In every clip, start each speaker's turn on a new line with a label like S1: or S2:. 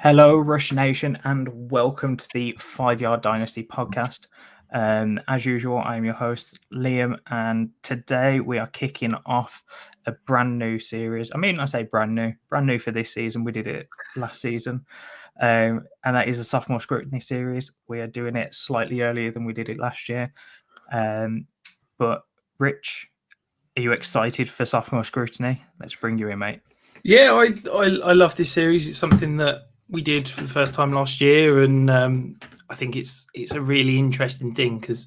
S1: Hello, Rush Nation, and welcome to the 5 Yard Dynasty podcast. As usual, I'm your host, Liam, and today we are kicking off a brand new series. I mean, I say brand new for this season. We did it last season, and that is a Sophomore Scrutiny series. We are doing it slightly earlier than we did it last year. But Rich, are you excited for Sophomore Scrutiny? Let's bring you in, mate.
S2: Yeah, I love this series. It's something that we did for the first time last year, and I think it's a really interesting thing because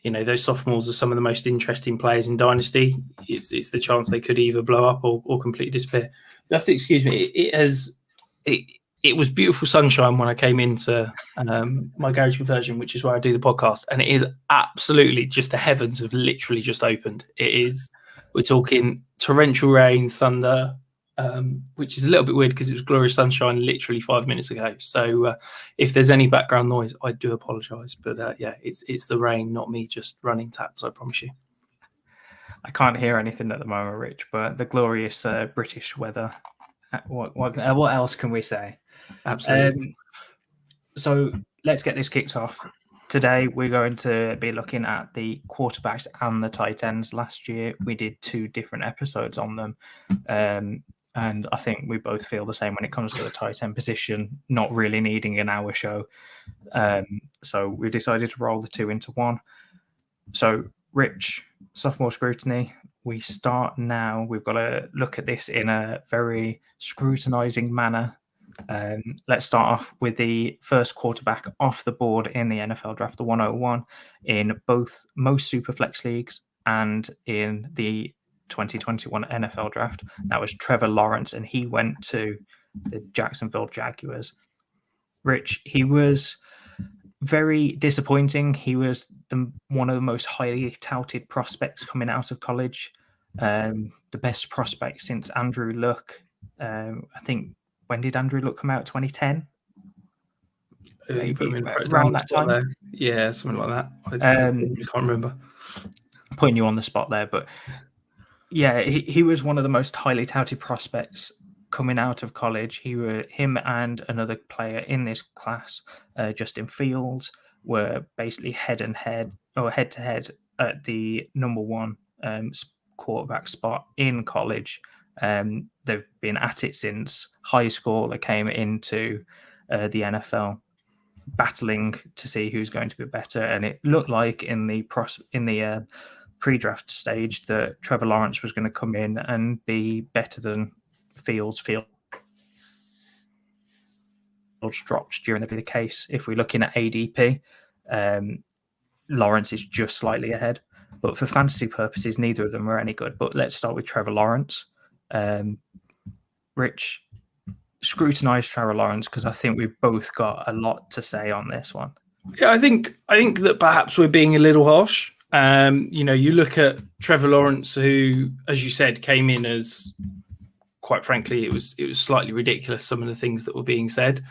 S2: those sophomores are some of the most interesting players in Dynasty. It's the chance they could either blow up or completely disappear. You have to excuse me. It was beautiful sunshine when I came into my garage conversion, which is where I do the podcast, and it is absolutely just the heavens have literally just opened. We're talking torrential rain, thunder. Which is a little bit weird because it was glorious sunshine literally 5 minutes ago. So if there's any background noise, I do apologise. But yeah, it's the rain, not me just running taps, I promise you.
S1: I can't hear anything at the moment, Rich, but the glorious British weather. What else can we say?
S2: Absolutely.
S1: So let's get this kicked off. Today, we're going to be looking at the quarterbacks and the tight ends. Last year, we did 2 different episodes on them. And I think we both feel the same when it comes to the tight end position, not really needing an hour show. So we decided to roll the 2 into 1. So, Rich, Sophomore Scrutiny, we start now. We've got to look at this in a very scrutinizing manner. Let's start off with the first quarterback off the board in the NFL draft, the 101, in both most Superflex leagues and in the 2021 NFL draft. That was Trevor Lawrence, and he went to the Jacksonville Jaguars. Rich, he was very disappointing. He was one of the most highly touted prospects coming out of college, the best prospect since Andrew Luck. I think, when did Andrew Luck come out? 2010?
S2: Maybe
S1: around that time.
S2: There. Yeah, something like that. I can't remember.
S1: Putting you on the spot there, but yeah, he was one of the most highly touted prospects coming out of college. Him and another player in this class, Justin Fields, were basically head to head at the number 1 quarterback spot in college. They've been at it since high school. They came into the NFL battling to see who's going to be better, and it looked like in the pre-draft stage that Trevor Lawrence was going to come in and be better than Fields. Fields dropped during the case. If we're looking at ADP, Lawrence is just slightly ahead. But for fantasy purposes, neither of them are any good. But let's start with Trevor Lawrence. Rich, scrutinize Trevor Lawrence because I think we've both got a lot to say on this one.
S2: Yeah, I think that perhaps we're being a little harsh. You look at Trevor Lawrence, who, as you said, came in as, quite frankly, it was slightly ridiculous, some of the things that were being said.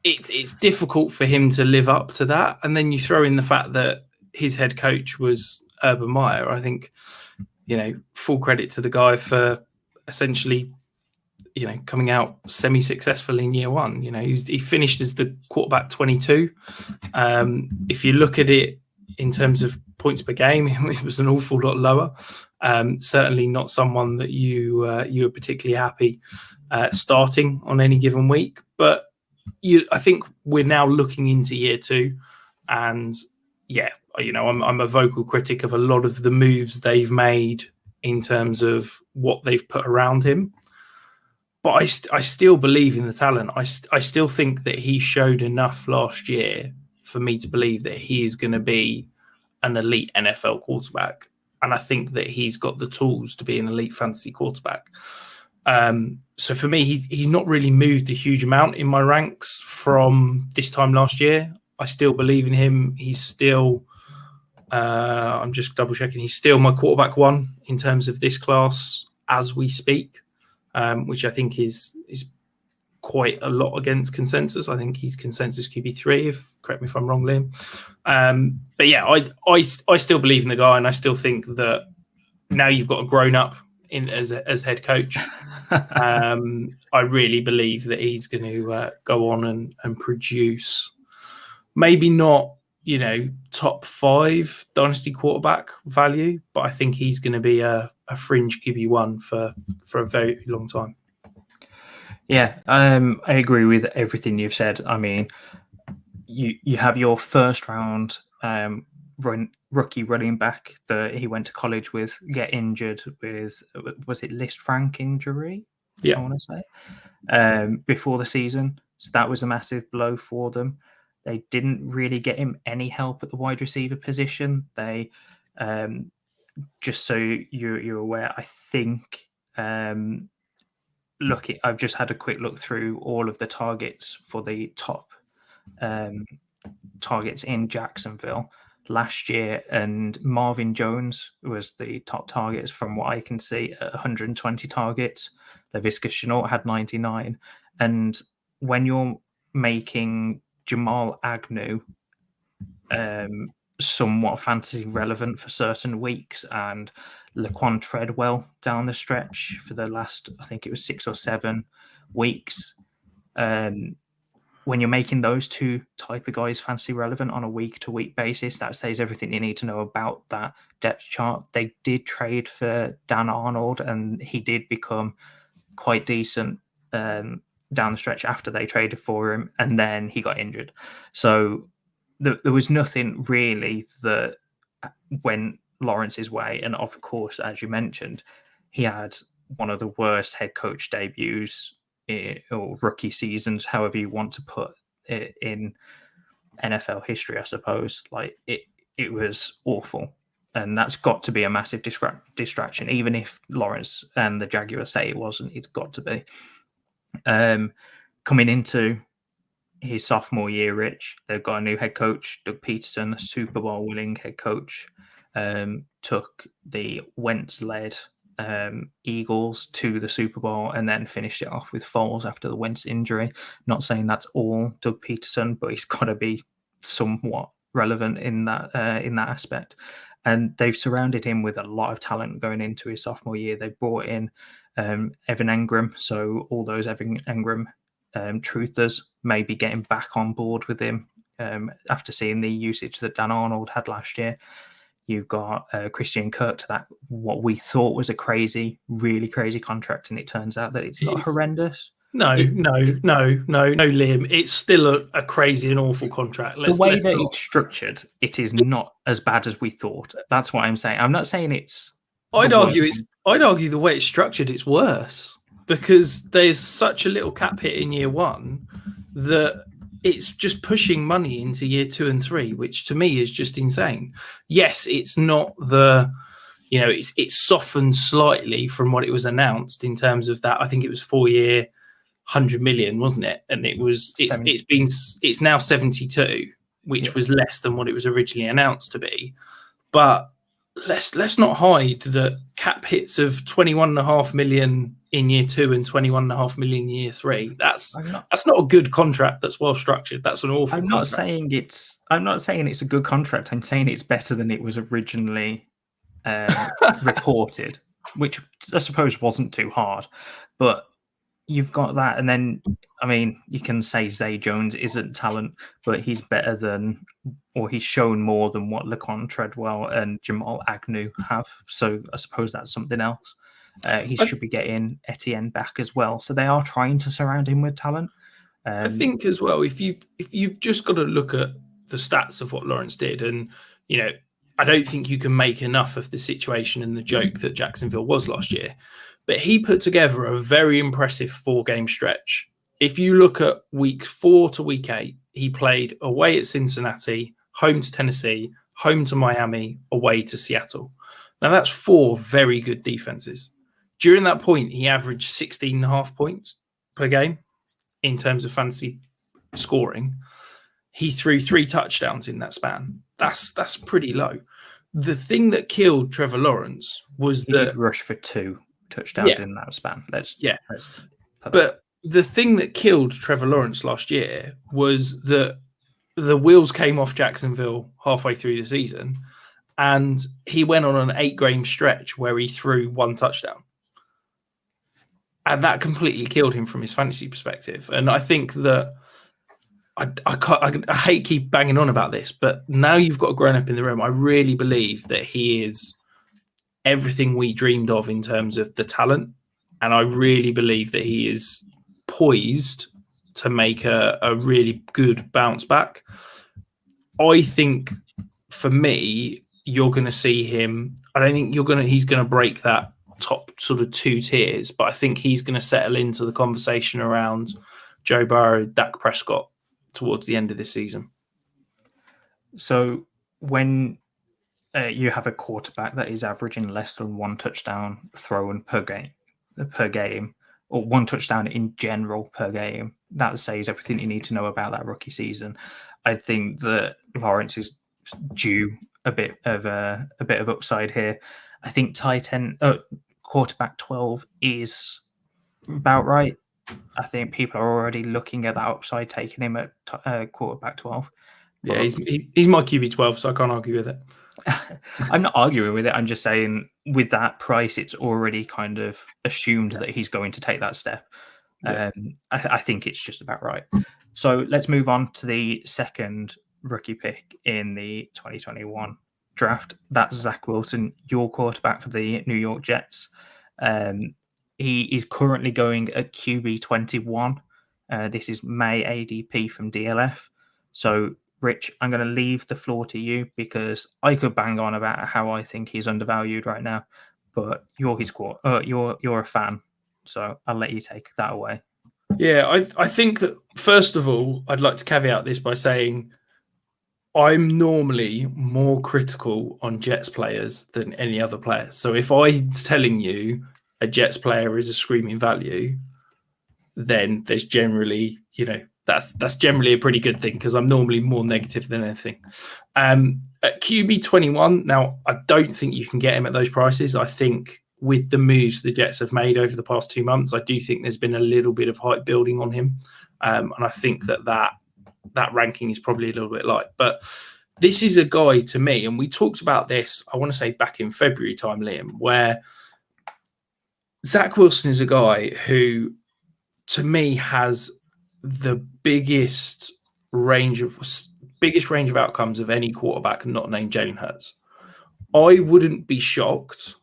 S2: It's difficult for him to live up to that. And then you throw in the fact that his head coach was Urban Meyer. I think, full credit to the guy for essentially, coming out semi-successful in year 1. He finished as the quarterback 22. If you look at it in terms of points per game, it was an awful lot lower. Certainly not someone that you were particularly happy starting on any given week. But I think we're now looking into year 2, and yeah, I'm a vocal critic of a lot of the moves they've made in terms of what they've put around him. But I still believe in the talent. I still think that he showed enough last year for me to believe that he is going to be an elite NFL quarterback. And I think that he's got the tools to be an elite fantasy quarterback. So for me, he's not really moved a huge amount in my ranks from this time last year. I still believe in him. He's still, I'm just double checking, he's still my quarterback 1 in terms of this class as we speak, which I think is quite a lot against consensus. I think he's consensus QB3, correct me if I'm wrong, Liam. But yeah, I still believe in the guy, and I still think that now you've got a grown-up as head coach. I really believe that he's going to go on and produce, maybe not, top 5 dynasty quarterback value, but I think he's going to be a fringe QB1 for a very long time.
S1: Yeah, I agree with everything you've said. I mean, you have your first round rookie running back that he went to college with get injured with, was it List Frank injury?
S2: Yeah,
S1: I want to say before the season. So that was a massive blow for them. They didn't really get him any help at the wide receiver position. They, just so you're aware, I think. I've just had a quick look through all of the targets for the top targets in Jacksonville last year, and Marvin Jones was the top targets from what I can see at 120 targets. Laviska Shenault had 99. And when you're making Jamal Agnew somewhat fantasy relevant for certain weeks, and Laquan Treadwell down the stretch for the last, I think it was 6 or 7 weeks, when you're making those two type of guys fantasy relevant on a week-to-week basis, that says everything you need to know about that depth chart. They did trade for Dan Arnold, and he did become quite decent down the stretch after they traded for him, and then he got injured. So there was nothing really that went Lawrence's way. And of course, as you mentioned, he had one of the worst head coach debuts or rookie seasons, however you want to put it, in NFL history, I suppose. Like it was awful. And that's got to be a massive distraction, even if Lawrence and the Jaguars say it wasn't. It's got to be. Coming into his sophomore year, Rich, they've got a new head coach, Doug Peterson, a Super Bowl winning head coach, took the Wentz-led Eagles to the Super Bowl and then finished it off with Foles after the Wentz injury. Not saying that's all Doug Peterson, but he's got to be somewhat relevant in that aspect. And they've surrounded him with a lot of talent going into his sophomore year. They brought in Evan Engram, so all those Evan Engram truthers may be getting back on board with him after seeing the usage that Dan Arnold had last year. You've got Christian Kirk to that, what we thought was a really crazy contract, and it turns out that it's not horrendous.
S2: No, Liam. It's still a crazy and awful contract.
S1: The way that it's structured, it is not as bad as we thought. That's what I'm saying. I'm not saying it's.
S2: I'd argue the way it's structured, it's worse, because there's such a little cap hit in year 1 that it's just pushing money into year 2 and 3, which to me is just insane. Yes, it's not it's softened slightly from what it was announced in terms of that. I think it was 4-year, 100 million, wasn't it? And it's now 72, which was less than what it was originally announced to be. But let's not hide that cap hits of 21.5 million in year 2 and 21.5 million in year 3. That's not a good contract. That's well structured. That's an awful. I'm not saying it's a good contract.
S1: I'm saying it's better than it was originally reported, which I suppose wasn't too hard. But you've got that, and then I mean, you can say Zay Jones isn't talent, but he's better than, or he's shown more than what Laquan Treadwell and Jamal Agnew have. So I suppose that's something else. He should be getting Etienne back as well. So they are trying to surround him with talent.
S2: I think as well, if you've just got to look at the stats of what Lawrence did, and I don't think you can make enough of the situation and the joke that Jacksonville was last year. But he put together a very impressive 4-game stretch. If you look at week 4 to week 8, he played away at Cincinnati, home to Tennessee, home to Miami, away to Seattle. Now that's 4 very good defenses. During that point, he averaged 16.5 points per game in terms of fantasy scoring. He threw 3 touchdowns in that span. That's pretty low. The thing that killed Trevor Lawrence was
S1: he did rush for 2 touchdowns in that span.
S2: But the thing that killed Trevor Lawrence last year was that the wheels came off Jacksonville halfway through the season, and he went on an 8-game stretch where he threw 1 touchdown. And that completely killed him from his fantasy perspective. And I think that I hate keep banging on about this, but now you've got a grown up in the room. I really believe that he is everything we dreamed of in terms of the talent. And I really believe that he is poised to make a really good bounce back. I think for me, you're going to see him. I don't think he's going to break that top sort of 2 tiers, but I think he's going to settle into the conversation around Joe Burrow, Dak Prescott towards the end of this season.
S1: So when you have a quarterback that is averaging less than 1 touchdown thrown per game, or 1 touchdown in general per game, that says everything you need to know about that rookie season. I think that Lawrence is due a bit of upside here. I think quarterback 12 is about right. I think people are already looking at that upside, taking him at quarterback 12.
S2: Yeah, he's my QB 12, so I can't argue with it.
S1: I'm not arguing with it. I'm just saying with that price, it's already kind of assumed that he's going to take that step.
S2: Yeah.
S1: I think it's just about right. So let's move on to the second rookie pick in the 2021 draft. That's Zach Wilson, your quarterback for the New York Jets. He is currently going at QB 21. This is May ADP from DLF. So Rich, I'm going to leave the floor to you because I could bang on about how I think he's undervalued right now, but you're a fan, so I'll let you take that away.
S2: Yeah, I think that first of all, I'd like to caveat this by saying I'm normally more critical on Jets players than any other player. So if I'm telling you a Jets player is a screaming value, then there's generally, that's generally a pretty good thing because I'm normally more negative than anything. At QB 21, now I don't think you can get him at those prices. I think with the moves the Jets have made over the past 2 months, I do think there's been a little bit of hype building on him. And I think that ranking is probably a little bit light. But this is a guy to me, and we talked about this, I want to say back in February time, Liam, where Zach Wilson is a guy who, to me, has the biggest range of outcomes of any quarterback not named Jalen Hurts. I wouldn't be shocked.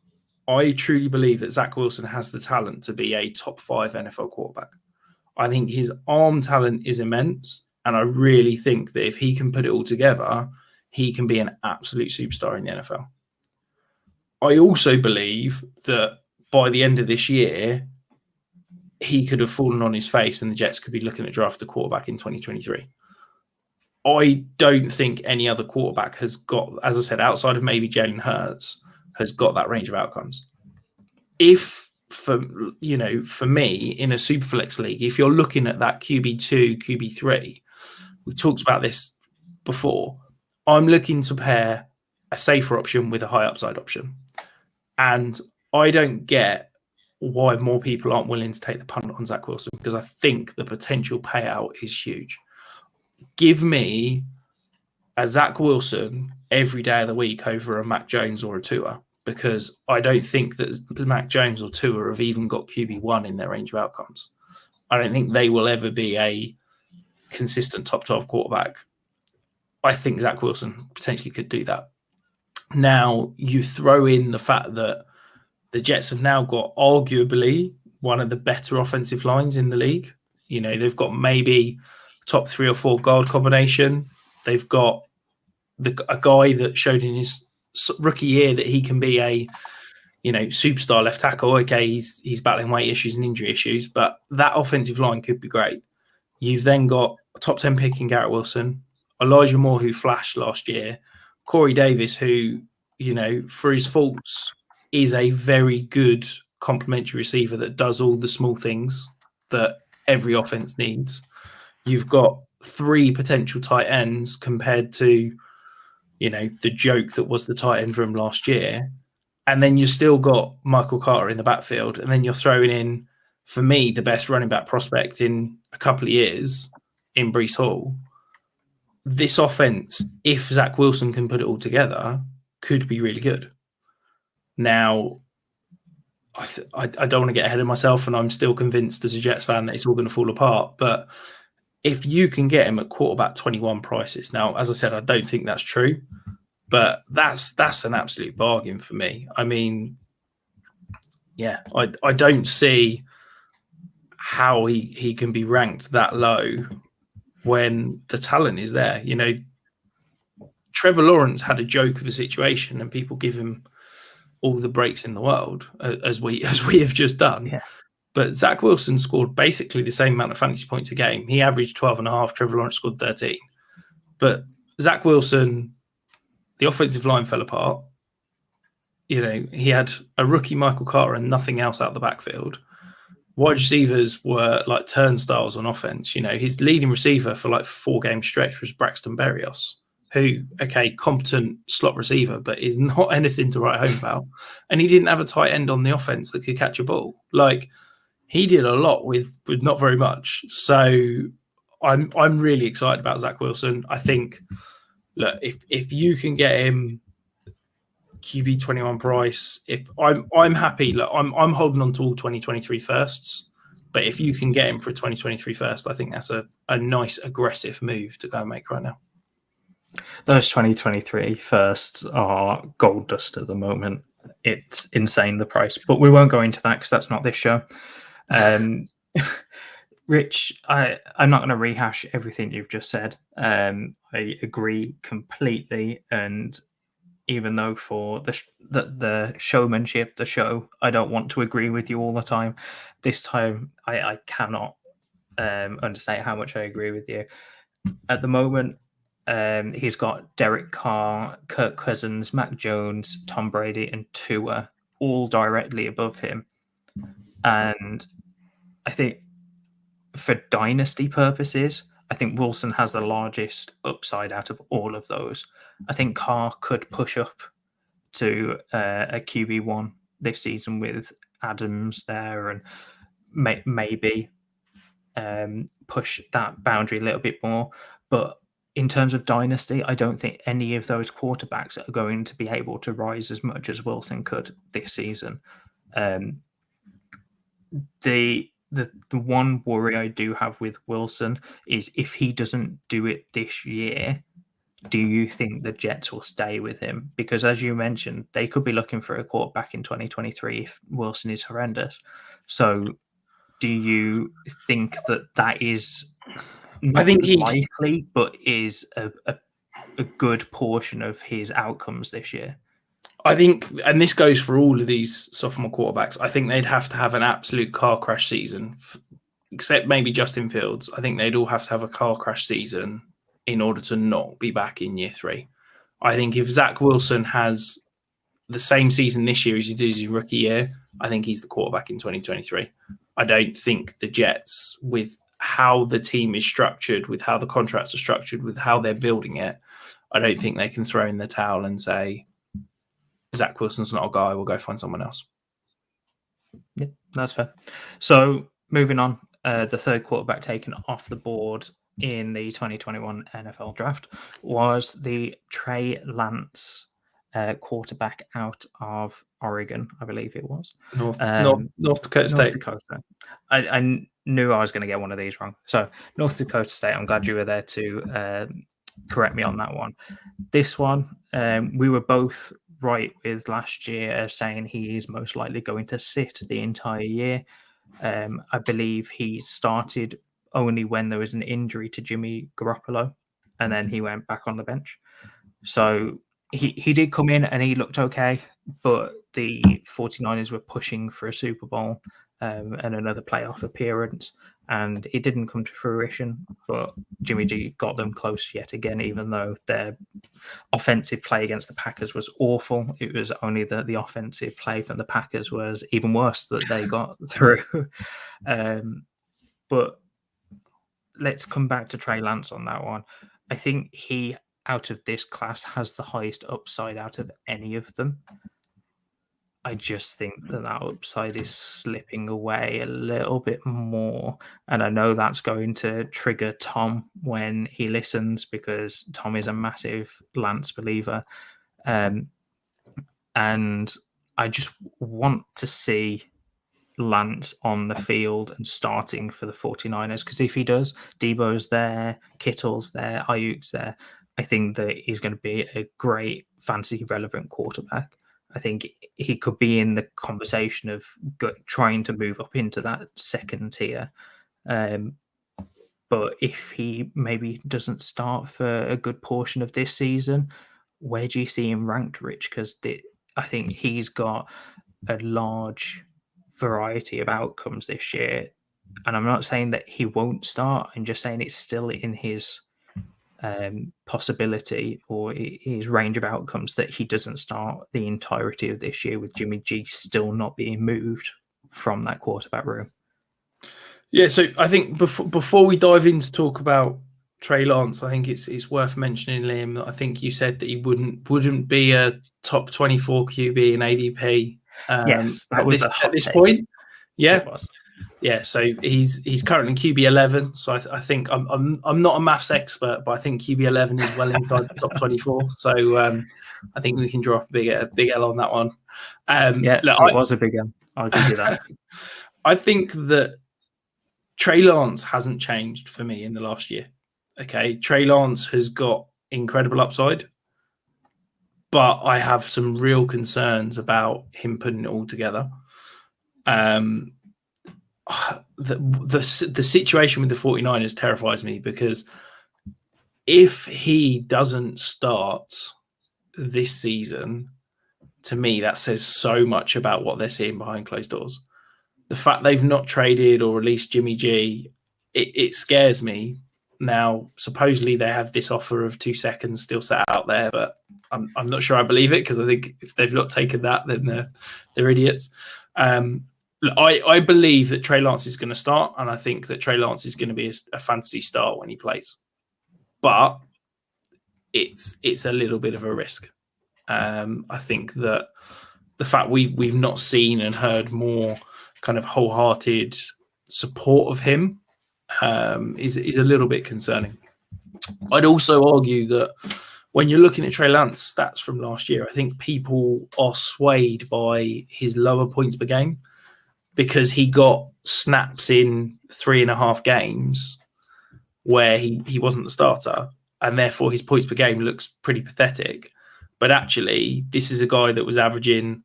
S2: I truly believe that Zach Wilson has the talent to be a top 5 NFL quarterback. I think his arm talent is immense, and I really think that if he can put it all together, he can be an absolute superstar in the NFL. I also believe that by the end of this year, he could have fallen on his face and the Jets could be looking at draft a quarterback in 2023. I don't think any other quarterback has got, as I said, outside of maybe Jalen Hurts, has got that range of outcomes. If, for me, in a Superflex league, if you're looking at that QB2, QB3, we talked about this before, I'm looking to pair a safer option with a high upside option. And I don't get why more people aren't willing to take the punt on Zach Wilson, because I think the potential payout is huge. Give me a Zach Wilson every day of the week over a Mac Jones or a Tua, because I don't think that Mac Jones or Tua have even got QB1 in their range of outcomes. I don't think they will ever be a consistent top 12 quarterback. I think Zach Wilson potentially could do that. Now, you throw in the fact that the Jets have now got arguably one of the better offensive lines in the league. They've got maybe top 3 or 4 guard combination. They've got a guy that showed in his rookie year that he can be a superstar left tackle. Okay, he's battling weight issues and injury issues, but that offensive line could be great. You've then got a top 10 pick in Garrett Wilson, Elijah Moore, who flashed last year, Corey Davis, who, for his faults, is a very good complementary receiver that does all the small things that every offense needs. You've got 3 potential tight ends compared to, the joke that was the tight end room last year. And then you've still got Michael Carter in the backfield. And then you're throwing in, for me, the best running back prospect in a couple of years in Breece Hall. This offense, if Zach Wilson can put it all together, could be really good. Now, I don't want to get ahead of myself, and I'm still convinced as a Jets fan that it's all going to fall apart. But if you can get him at quarterback 21 prices, now, as I said, I don't think that's true, but that's an absolute bargain for me. I mean, yeah, I don't see how he can be ranked that low when the talent is there. You know, Trevor Lawrence had a joke of a situation, and people give him all the breaks in the world, as we have just done.
S1: Yeah.
S2: But Zach Wilson scored basically the same amount of fantasy points a game. He averaged 12.5. Trevor Lawrence scored 13. But Zach Wilson, the offensive line fell apart. You know, he had a rookie Michael Carter and nothing else out the backfield. Wide receivers were like turnstiles on offense. You know, his leading receiver for like 4-game stretch was Braxton Berrios, who, okay, competent slot receiver, but is not anything to write home about. And he didn't have a tight end on the offense that could catch a ball. Like, he did a lot with not very much. So I'm really excited about Zach Wilson. I think, look, if you can get him QB 21 price, if I'm happy. Look, I'm holding on to all 2023 firsts, but if you can get him for a 2023 first, I think that's a nice aggressive move to go and make right now.
S1: Those 2023 firsts are gold dust at the moment. It's insane, the price, but we won't go into that because that's not this show. Rich, I'm not going to rehash everything you've just said. I agree completely, and even though for the showmanship, the show, I don't want to agree with you all the time. This time, I cannot understate how much I agree with you. At the moment, he's got Derek Carr, Kirk Cousins, Mac Jones, Tom Brady, and Tua all directly above him. And I think for dynasty purposes, I think Wilson has the largest upside out of all of those. I think Carr could push up to a QB1 this season with Adams there, and maybe push that boundary a little bit more. But in terms of dynasty, I don't think any of those quarterbacks are going to be able to rise as much as Wilson could this season. The one worry I do have with Wilson is if he doesn't do it this year, do you think the Jets will stay with him? Because as you mentioned, they could be looking for a quarterback in 2023 if Wilson is horrendous. So do you think that is not likely, but is a good portion of his outcomes this year?
S2: I think, and this goes for all of these sophomore quarterbacks, I think they'd have to have an absolute car crash season, except maybe Justin Fields. I think they'd all have to have a car crash season in order to not be back in year 3. I think if Zach Wilson has the same season this year as he did his rookie year, I think he's the quarterback in 2023. I don't think the Jets, with how the team is structured, with how the contracts are structured, with how they're building it, I don't think they can throw in the towel and say, Zach Wilson's not a guy, we'll go find someone else.
S1: Yeah, that's fair. So moving on, the third quarterback taken off the board in the 2021 NFL draft was the Trey Lance quarterback out of Oregon, I believe it was.
S2: North Dakota State.
S1: North Dakota. I knew I was going to get one of these wrong. So North Dakota State, I'm glad you were there to correct me on that one. This one, we were both right with last year, saying he is most likely going to sit the entire year. I believe he started only when there was an injury to Jimmy Garoppolo, and then he went back on the bench. So he did come in and he looked okay, but the 49ers were pushing for a Super Bowl and another playoff appearance, and it didn't come to fruition. But Jimmy G got them close yet again, even though their offensive play against the Packers was awful. It was only the offensive play from the Packers was even worse that they got through. But let's come back to Trey Lance on that one. I think he, out of this class, has the highest upside out of any of them. I just think that upside is slipping away a little bit more. And I know that's going to trigger Tom when he listens, because Tom is a massive Lance believer. And I just want to see Lance on the field and starting for the 49ers, because if he does, Debo's there, Kittle's there, Ayuk's there, I think that he's going to be a great fantasy relevant quarterback. I think he could be in the conversation of trying to move up into that second tier. But if he maybe doesn't start for a good portion of this season, where do you see him ranked, Rich? Because I think he's got a large variety of outcomes this year. And I'm not saying that he won't start. I'm just saying it's still in his possibility or his range of outcomes that he doesn't start the entirety of this year, with Jimmy G still not being moved from that quarterback room.
S2: Yeah, so I think before we dive in to talk about Trey Lance, I think it's worth mentioning, Liam, that I think you said that he wouldn't be a top 24 QB in ADP.
S1: Yes, that was
S2: at this point. Yeah,
S1: it was.
S2: Yeah, so he's currently QB 11. So I think I'm not a maths expert, but I think QB 11 is well inside the top 24. So I think we can drop a big L on that one.
S1: It was a big L. I'll give you that.
S2: I think that Trey Lance hasn't changed for me in the last year. Okay, Trey Lance has got incredible upside, but I have some real concerns about him putting it all together. The situation with the 49ers terrifies me, because if he doesn't start this season, to me, that says so much about what they're seeing behind closed doors. The fact they've not traded or released Jimmy G, it scares me. Now, supposedly they have this offer of 2 seconds still sat out there, but I'm not sure I believe it, because I think if they've not taken that, then they're idiots. I believe that Trey Lance is going to start, and I think that Trey Lance is going to be a fantasy start when he plays. But it's a little bit of a risk. I think that the fact we've not seen and heard more kind of wholehearted support of him is a little bit concerning. I'd also argue that when you're looking at Trey Lance stats from last year, I think people are swayed by his lower points per game, because he got snaps in 3.5 games where he wasn't the starter, and therefore his points per game looks pretty pathetic. But actually, this is a guy that was averaging,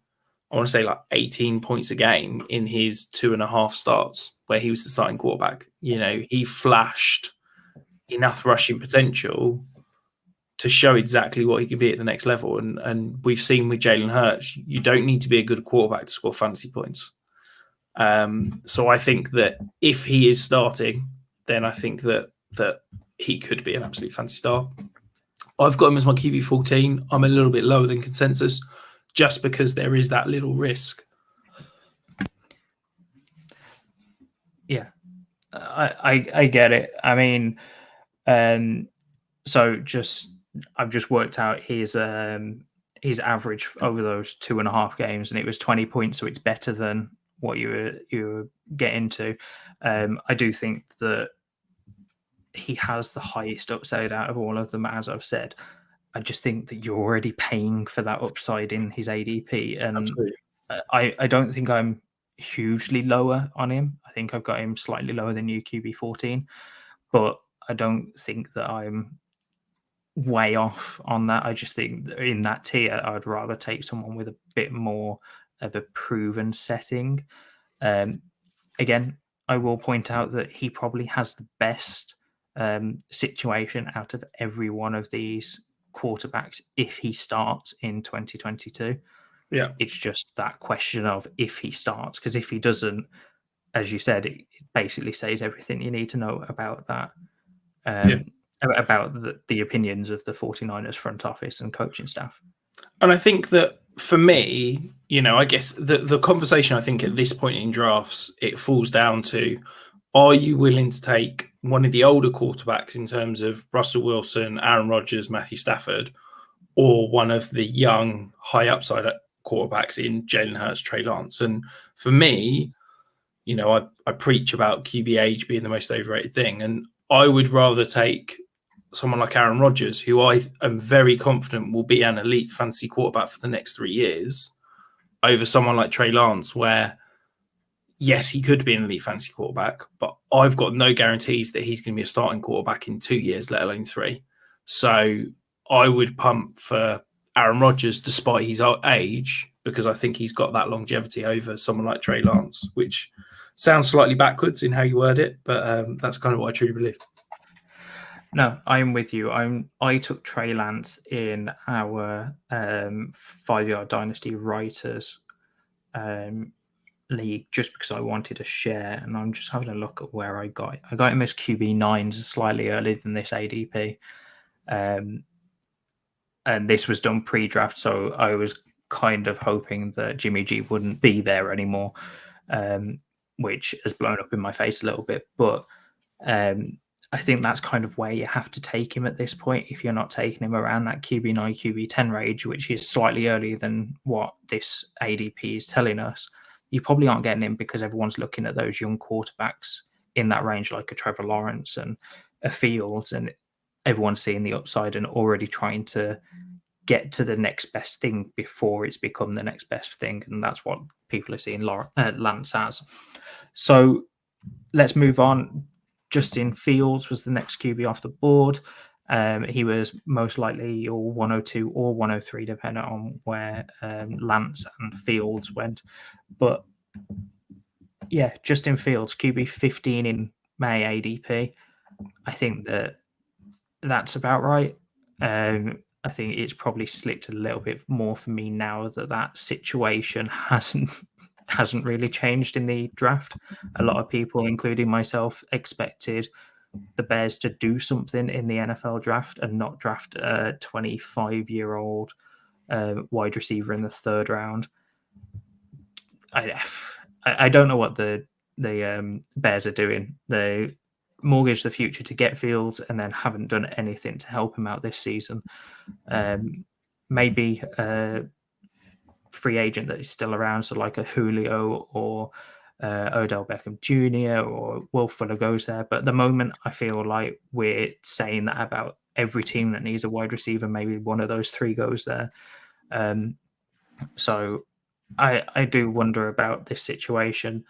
S2: I want to say, like 18 points a game in his 2.5 starts where he was the starting quarterback. You know, he flashed enough rushing potential to show exactly what he could be at the next level. And we've seen with Jalen Hurts, you don't need to be a good quarterback to score fantasy points. So I think that if he is starting, then I think that he could be an absolute fantasy star. I've got him as my QB 14. I'm a little bit lower than consensus, just because there is that little risk.
S1: Yeah, I get it. I mean, so I've just worked out his average over those 2.5 games, and it was 20 points. So it's better than what you were getting to. I do think that he has the highest upside out of all of them, as I've said. I just think that you're already paying for that upside in his ADP, and
S2: Absolutely.
S1: I don't think I'm hugely lower on him. I think I've got him slightly lower than you, QB 14, but I don't think that I'm way off on that. I just think that in that tier, I'd rather take someone with a bit more of a proven setting. Again, I will point out that he probably has the best situation out of every one of these quarterbacks if he starts in 2022.
S2: Yeah,
S1: it's just that question of if he starts, because if he doesn't, as you said, it basically says everything you need to know about that. About the opinions of the 49ers front office and coaching staff.
S2: And I think that for me, I guess the conversation, I think at this point in drafts, it falls down to, are you willing to take one of the older quarterbacks in terms of Russell Wilson, Aaron Rodgers, Matthew Stafford, or one of the young, high upside quarterbacks in Jalen Hurts, Trey Lance? And for me, I preach about QB age being the most overrated thing. And I would rather take someone like Aaron Rodgers, who I am very confident will be an elite fantasy quarterback for the next 3 years, over someone like Trey Lance, where yes, he could be an elite fantasy quarterback, but I've got no guarantees that he's going to be a starting quarterback in 2 years, let alone 3. So I would pump for Aaron Rodgers despite his age, because I think he's got that longevity over someone like Trey Lance, which sounds slightly backwards in how you word it, but that's kind of what I truly believe.
S1: No, I'm with you. I took Trey Lance in our 5-yard dynasty writers league just because I wanted a share, and I'm just having a look at where I got him as QB9s slightly earlier than this ADP. And this was done pre-draft, so I was kind of hoping that Jimmy G wouldn't be there anymore, which has blown up in my face a little bit. But I think that's kind of where you have to take him at this point. If you're not taking him around that QB9, QB10 range, which is slightly earlier than what this ADP is telling us, you probably aren't getting him because everyone's looking at those young quarterbacks in that range, like a Trevor Lawrence and a Fields, and everyone's seeing the upside and already trying to get to the next best thing before it's become the next best thing. And that's what people are seeing Lance as. So let's move on. Justin Fields was the next QB off the board. He was most likely your 102 or 103, depending on where Lance and Fields went. But yeah, Justin Fields, QB 15 in May ADP. I think that's about right. I think it's probably slipped a little bit more for me now that situation hasn't really changed in the draft. A lot of people, including myself, expected the Bears to do something in the NFL draft and not draft a 25-year-old wide receiver in the 3rd round. I don't know what the Bears are doing. They mortgaged the future to get Fields and then haven't done anything to help him out this season. Maybe free agent that is still around, so like a Julio or Odell Beckham Jr. or Will Fuller goes there. But at the moment, I feel like we're saying that about every team that needs a wide receiver. Maybe one of those 3 goes there. So I do wonder about this situation.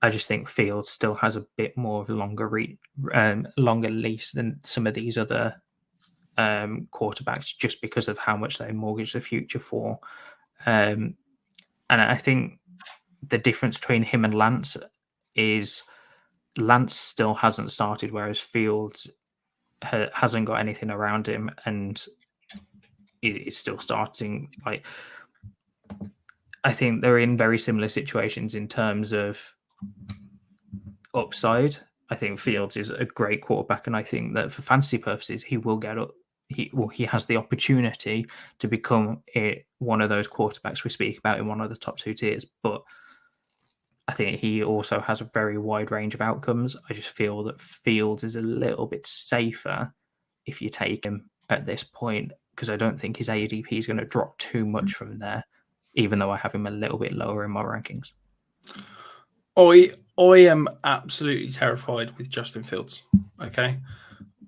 S1: I just think Fields still has a bit more of a longer lease than some of these other quarterbacks, just because of how much they mortgage the future for. And I think the difference between him and Lance is Lance still hasn't started, whereas Fields hasn't got anything around him and is still starting. Like, I think they're in very similar situations in terms of upside. I think Fields is a great quarterback, and I think that for fantasy purposes, he will get up. He has the opportunity to become one of those quarterbacks we speak about in one of the top 2 tiers. But I think he also has a very wide range of outcomes. I just feel that Fields is a little bit safer if you take him at this point, because I don't think his ADP is going to drop too much from there, even though I have him a little bit lower in my rankings.
S2: I am absolutely terrified with Justin Fields. Okay.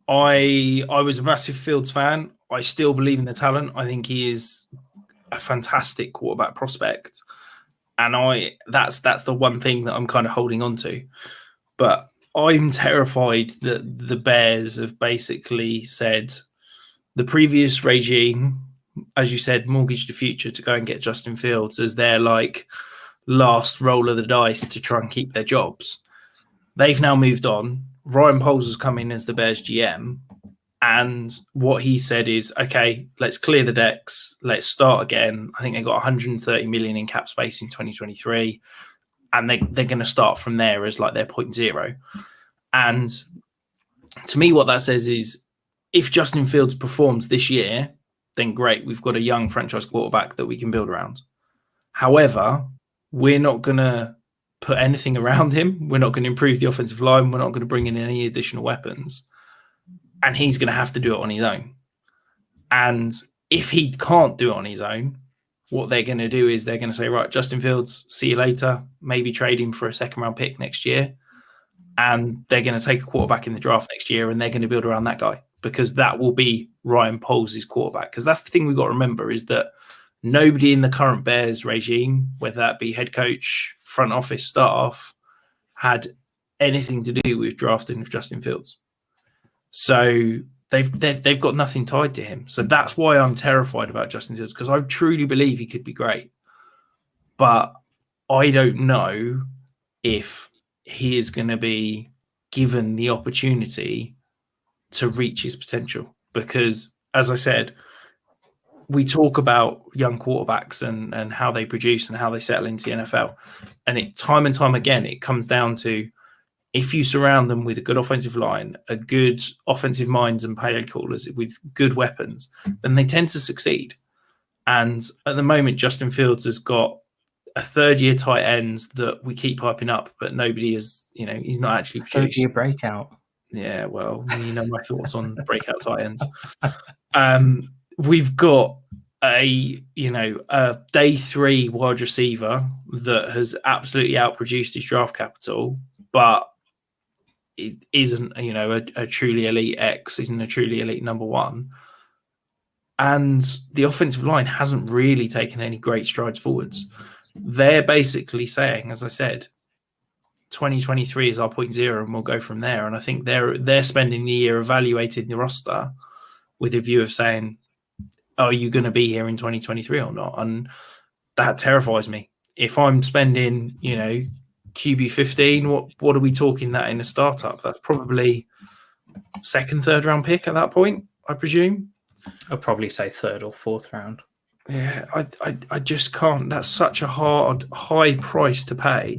S2: I was a massive Fields fan. I still believe in the talent. I think he is a fantastic quarterback prospect. And that's the one thing that I'm kind of holding on to. But I'm terrified that the Bears have basically said the previous regime, as you said, mortgaged the future to go and get Justin Fields as their like last roll of the dice to try and keep their jobs. They've now moved on. Ryan Poles has come in as the Bears GM, and what he said is, okay, let's clear the decks. Let's start again. I think they got 130 million in cap space in 2023, and they're going to start from there as like their 0.0. And to me, what that says is, if Justin Fields performs this year, then great. We've got a young franchise quarterback that we can build around. However, we're not going to put anything around him. We're not going to improve the offensive line. We're not going to bring in any additional weapons. And he's going to have to do it on his own. And if he can't do it on his own, what they're going to do is they're going to say, right, Justin Fields, see you later. Maybe trade him for a 2nd-round pick next year. And they're going to take a quarterback in the draft next year, and they're going to build around that guy, because that will be Ryan Poles' quarterback. Because that's the thing we've got to remember, is that Nobody in the current Bears regime, whether that be head coach, front office staff, had anything to do with drafting of Justin Fields. So they've got nothing tied to him. So that's why I'm terrified about Justin Fields, because I truly believe he could be great. But I don't know if he is going to be given the opportunity to reach his potential. Because, as I said, we talk about young quarterbacks and how they produce and how they settle into the NFL. And time and time again, it comes down to, if you surround them with a good offensive line, a good offensive minds and play callers with good weapons, then they tend to succeed. And at the moment, Justin Fields has got a third-year tight end that we keep hyping up, but nobody is, he's not actually produced.
S1: Third-year breakout.
S2: Yeah, well, you know my thoughts on breakout tight ends. We've got a day 3 wide receiver that has absolutely outproduced his draft capital, but it isn't, a truly elite X, isn't a truly elite number 1. And the offensive line hasn't really taken any great strides forwards. They're basically saying, as I said, 2023 is our 0.0 and we'll go from there. And I think they're spending the year evaluating the roster with a view of saying, are you going to be here in 2023 or not? And that terrifies me. If I'm spending, QB 15, what are we talking that in a startup? That's probably second, third round pick at that point, I presume.
S1: I'd probably say 3rd or 4th round.
S2: Yeah, I just can't. That's such a high price to pay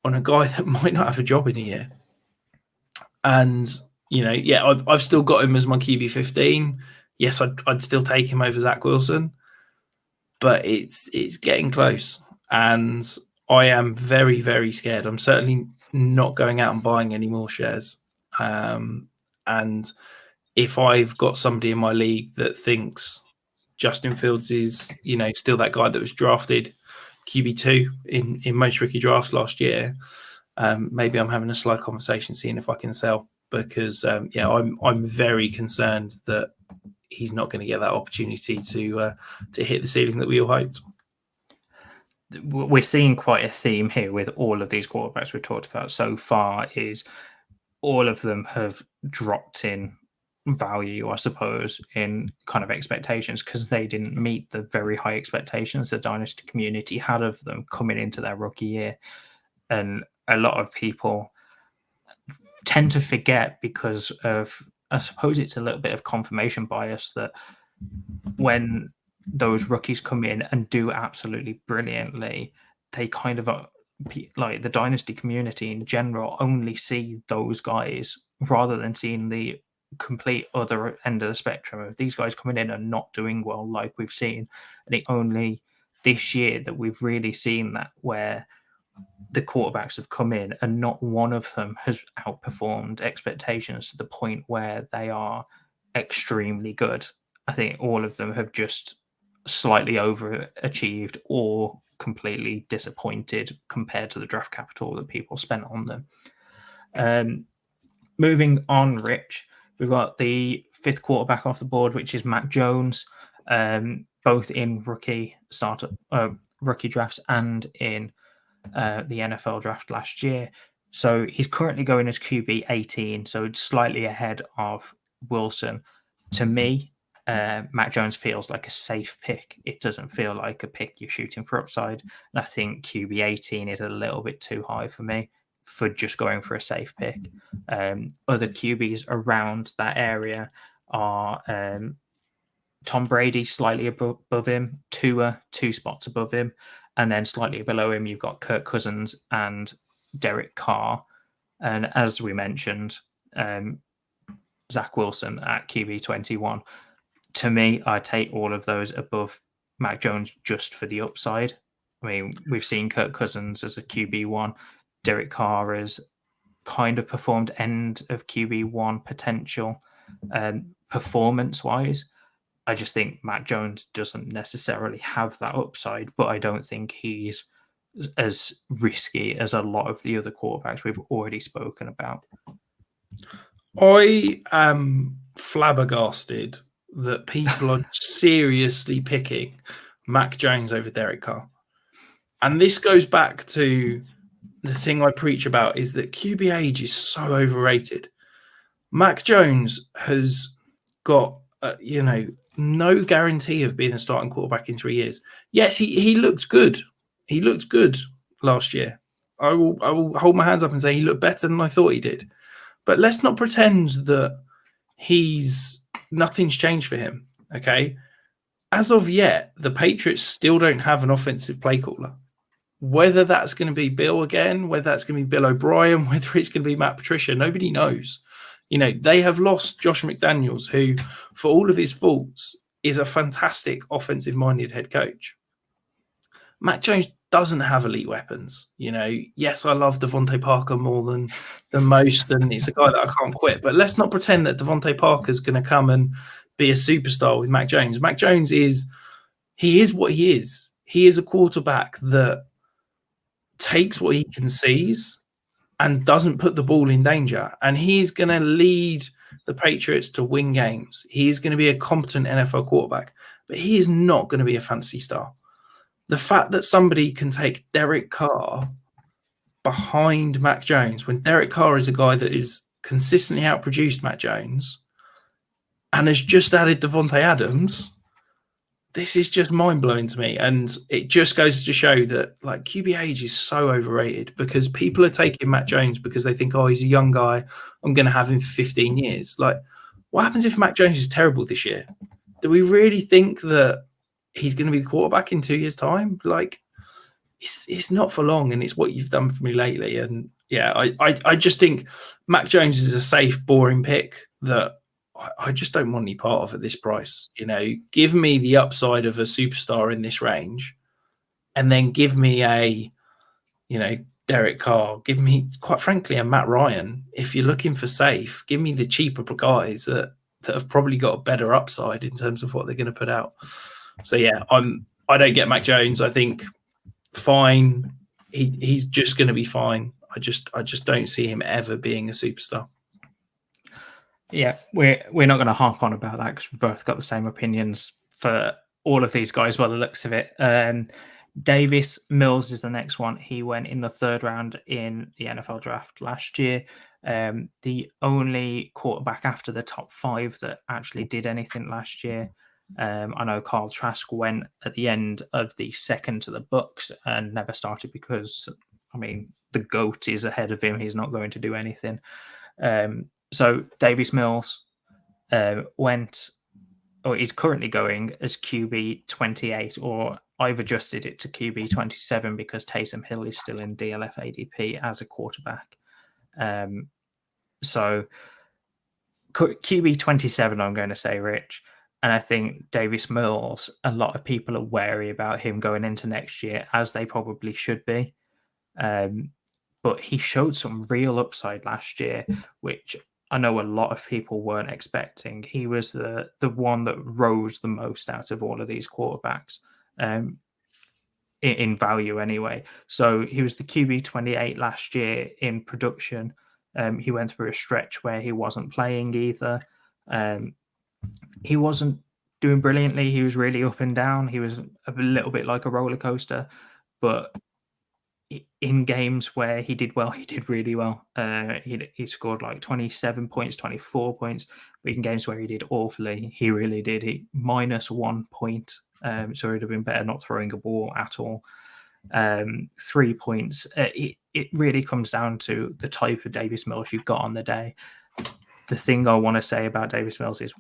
S2: on a guy that might not have a job in a year. And, I've still got him as my QB 15. Yes, I'd still take him over Zach Wilson, but it's getting close. And I am very, very scared. I'm certainly not going out and buying any more shares. And if I've got somebody in my league that thinks Justin Fields is, still that guy that was drafted QB2 in most rookie drafts last year, maybe I'm having a slight conversation, seeing if I can sell, because I'm very concerned that he's not going to get that opportunity to hit the ceiling that we all hoped.
S1: We're seeing quite a theme here with all of these quarterbacks we've talked about so far, is all of them have dropped in value, I suppose, in kind of expectations, because they didn't meet the very high expectations the Dynasty community had of them coming into their rookie year. And a lot of people tend to forget, because of, I suppose it's a little bit of confirmation bias, that when those rookies come in and do absolutely brilliantly, they kind of like the Dynasty community in general only see those guys rather than seeing the complete other end of the spectrum of these guys coming in and not doing well, like we've seen. And it only this year that we've really seen that, where the quarterbacks have come in and not one of them has outperformed expectations to the point where they are extremely good. I think all of them have just slightly overachieved or completely disappointed compared to the draft capital that people spent on them. Moving on, Rich, we've got the 5th quarterback off the board, which is Mac Jones, both in rookie drafts and in the NFL draft last year. So he's currently going as QB 18, so it's slightly ahead of Wilson. To me, Mac Jones feels like a safe pick. It doesn't feel like a pick you're shooting for upside. And I think QB 18 is a little bit too high for me for just going for a safe pick. Other QBs around that area are Tom Brady slightly above him, Tua 2 spots above him, and then slightly below him you've got Kirk Cousins and Derek Carr. And as we mentioned, Zach Wilson at QB 21. To me, I take all of those above Mac Jones just for the upside. I mean, we've seen Kirk Cousins as a QB1. Derek Carr has kind of performed end of QB1 potential performance-wise. I just think Mac Jones doesn't necessarily have that upside, but I don't think he's as risky as a lot of the other quarterbacks we've already spoken about.
S2: I am flabbergasted that people are seriously picking Mac Jones over Derek Carr. And this goes back to the thing I preach about, is that QB age is so overrated. Mac Jones has got, no guarantee of being a starting quarterback in 3 years. Yes, he looked good. He looked good last year. I will hold my hands up and say he looked better than I thought he did. But let's not pretend that nothing's changed for him. Okay. As of yet, the Patriots still don't have an offensive play caller. Whether that's going to be Bill again, whether that's going to be Bill O'Brien, whether it's going to be Matt Patricia, nobody knows. They have lost Josh McDaniels, who, for all of his faults, is a fantastic offensive-minded head coach. Mac Jones doesn't have elite weapons. Yes, I love Devontae Parker more than most, and it's a guy that I can't quit. But let's not pretend that Devontae Parker's going to come and be a superstar with Mac Jones. Mac Jones is what he is. He is a quarterback that takes what he conceives and doesn't put the ball in danger. And he's going to lead the Patriots to win games. He's going to be a competent NFL quarterback, but he is not going to be a fantasy star. The fact that somebody can take Derek Carr behind Mac Jones, when Derek Carr is a guy that is consistently outproduced Mac Jones and has just added Devontae Adams, this is just mind-blowing to me. And it just goes to show that QB age is so overrated, because people are taking Mac Jones because they think, he's a young guy, I'm going to have him for 15 years. What happens if Mac Jones is terrible this year? Do we really think that he's going to be the quarterback in 2 years' time? It's not for long, and it's what you've done for me lately. And yeah, I just think Mac Jones is a safe, boring pick that I just don't want any part of at this price. Give me the upside of a superstar in this range, and then give me a, Derek Carr. Give me, quite frankly, a Matt Ryan. If you're looking for safe, give me the cheaper guys that have probably got a better upside in terms of what they're going to put out. So yeah, I don't get Mac Jones. I think fine. He's just going to be fine. I just don't see him ever being a superstar.
S1: Yeah, we're not going to harp on about that, because we both got the same opinions for all of these guys by the looks of it. Davis Mills is the next one. He went in the 3rd round in the NFL draft last year. The only quarterback after the top 5 that actually did anything last year. I know Kyle Trask went at the end of the 2nd to the Bucs and never started because, the GOAT is ahead of him. He's not going to do anything. So Davis Mills he's currently going as QB 28, or I've adjusted it to QB 27 because Taysom Hill is still in DLF ADP as a quarterback. So QB 27, I'm going to say, Rich. And I think Davis Mills, a lot of people are wary about him going into next year, as they probably should be. But he showed some real upside last year, which I know a lot of people weren't expecting. He was the one that rose the most out of all of these quarterbacks, in value anyway. So he was the QB 28 last year in production. He went through a stretch where he wasn't playing either. He wasn't doing brilliantly. He was really up and down. He was a little bit like a roller coaster, but in games where he did well, he did really well. He scored like 27 points, 24 points. But in games where he did awfully, he really did. He -1 point. So it'd have been better not throwing a ball at all. 3 points. It really comes down to the type of Davis Mills you've got on the day. The thing I want to say about Davis Mills is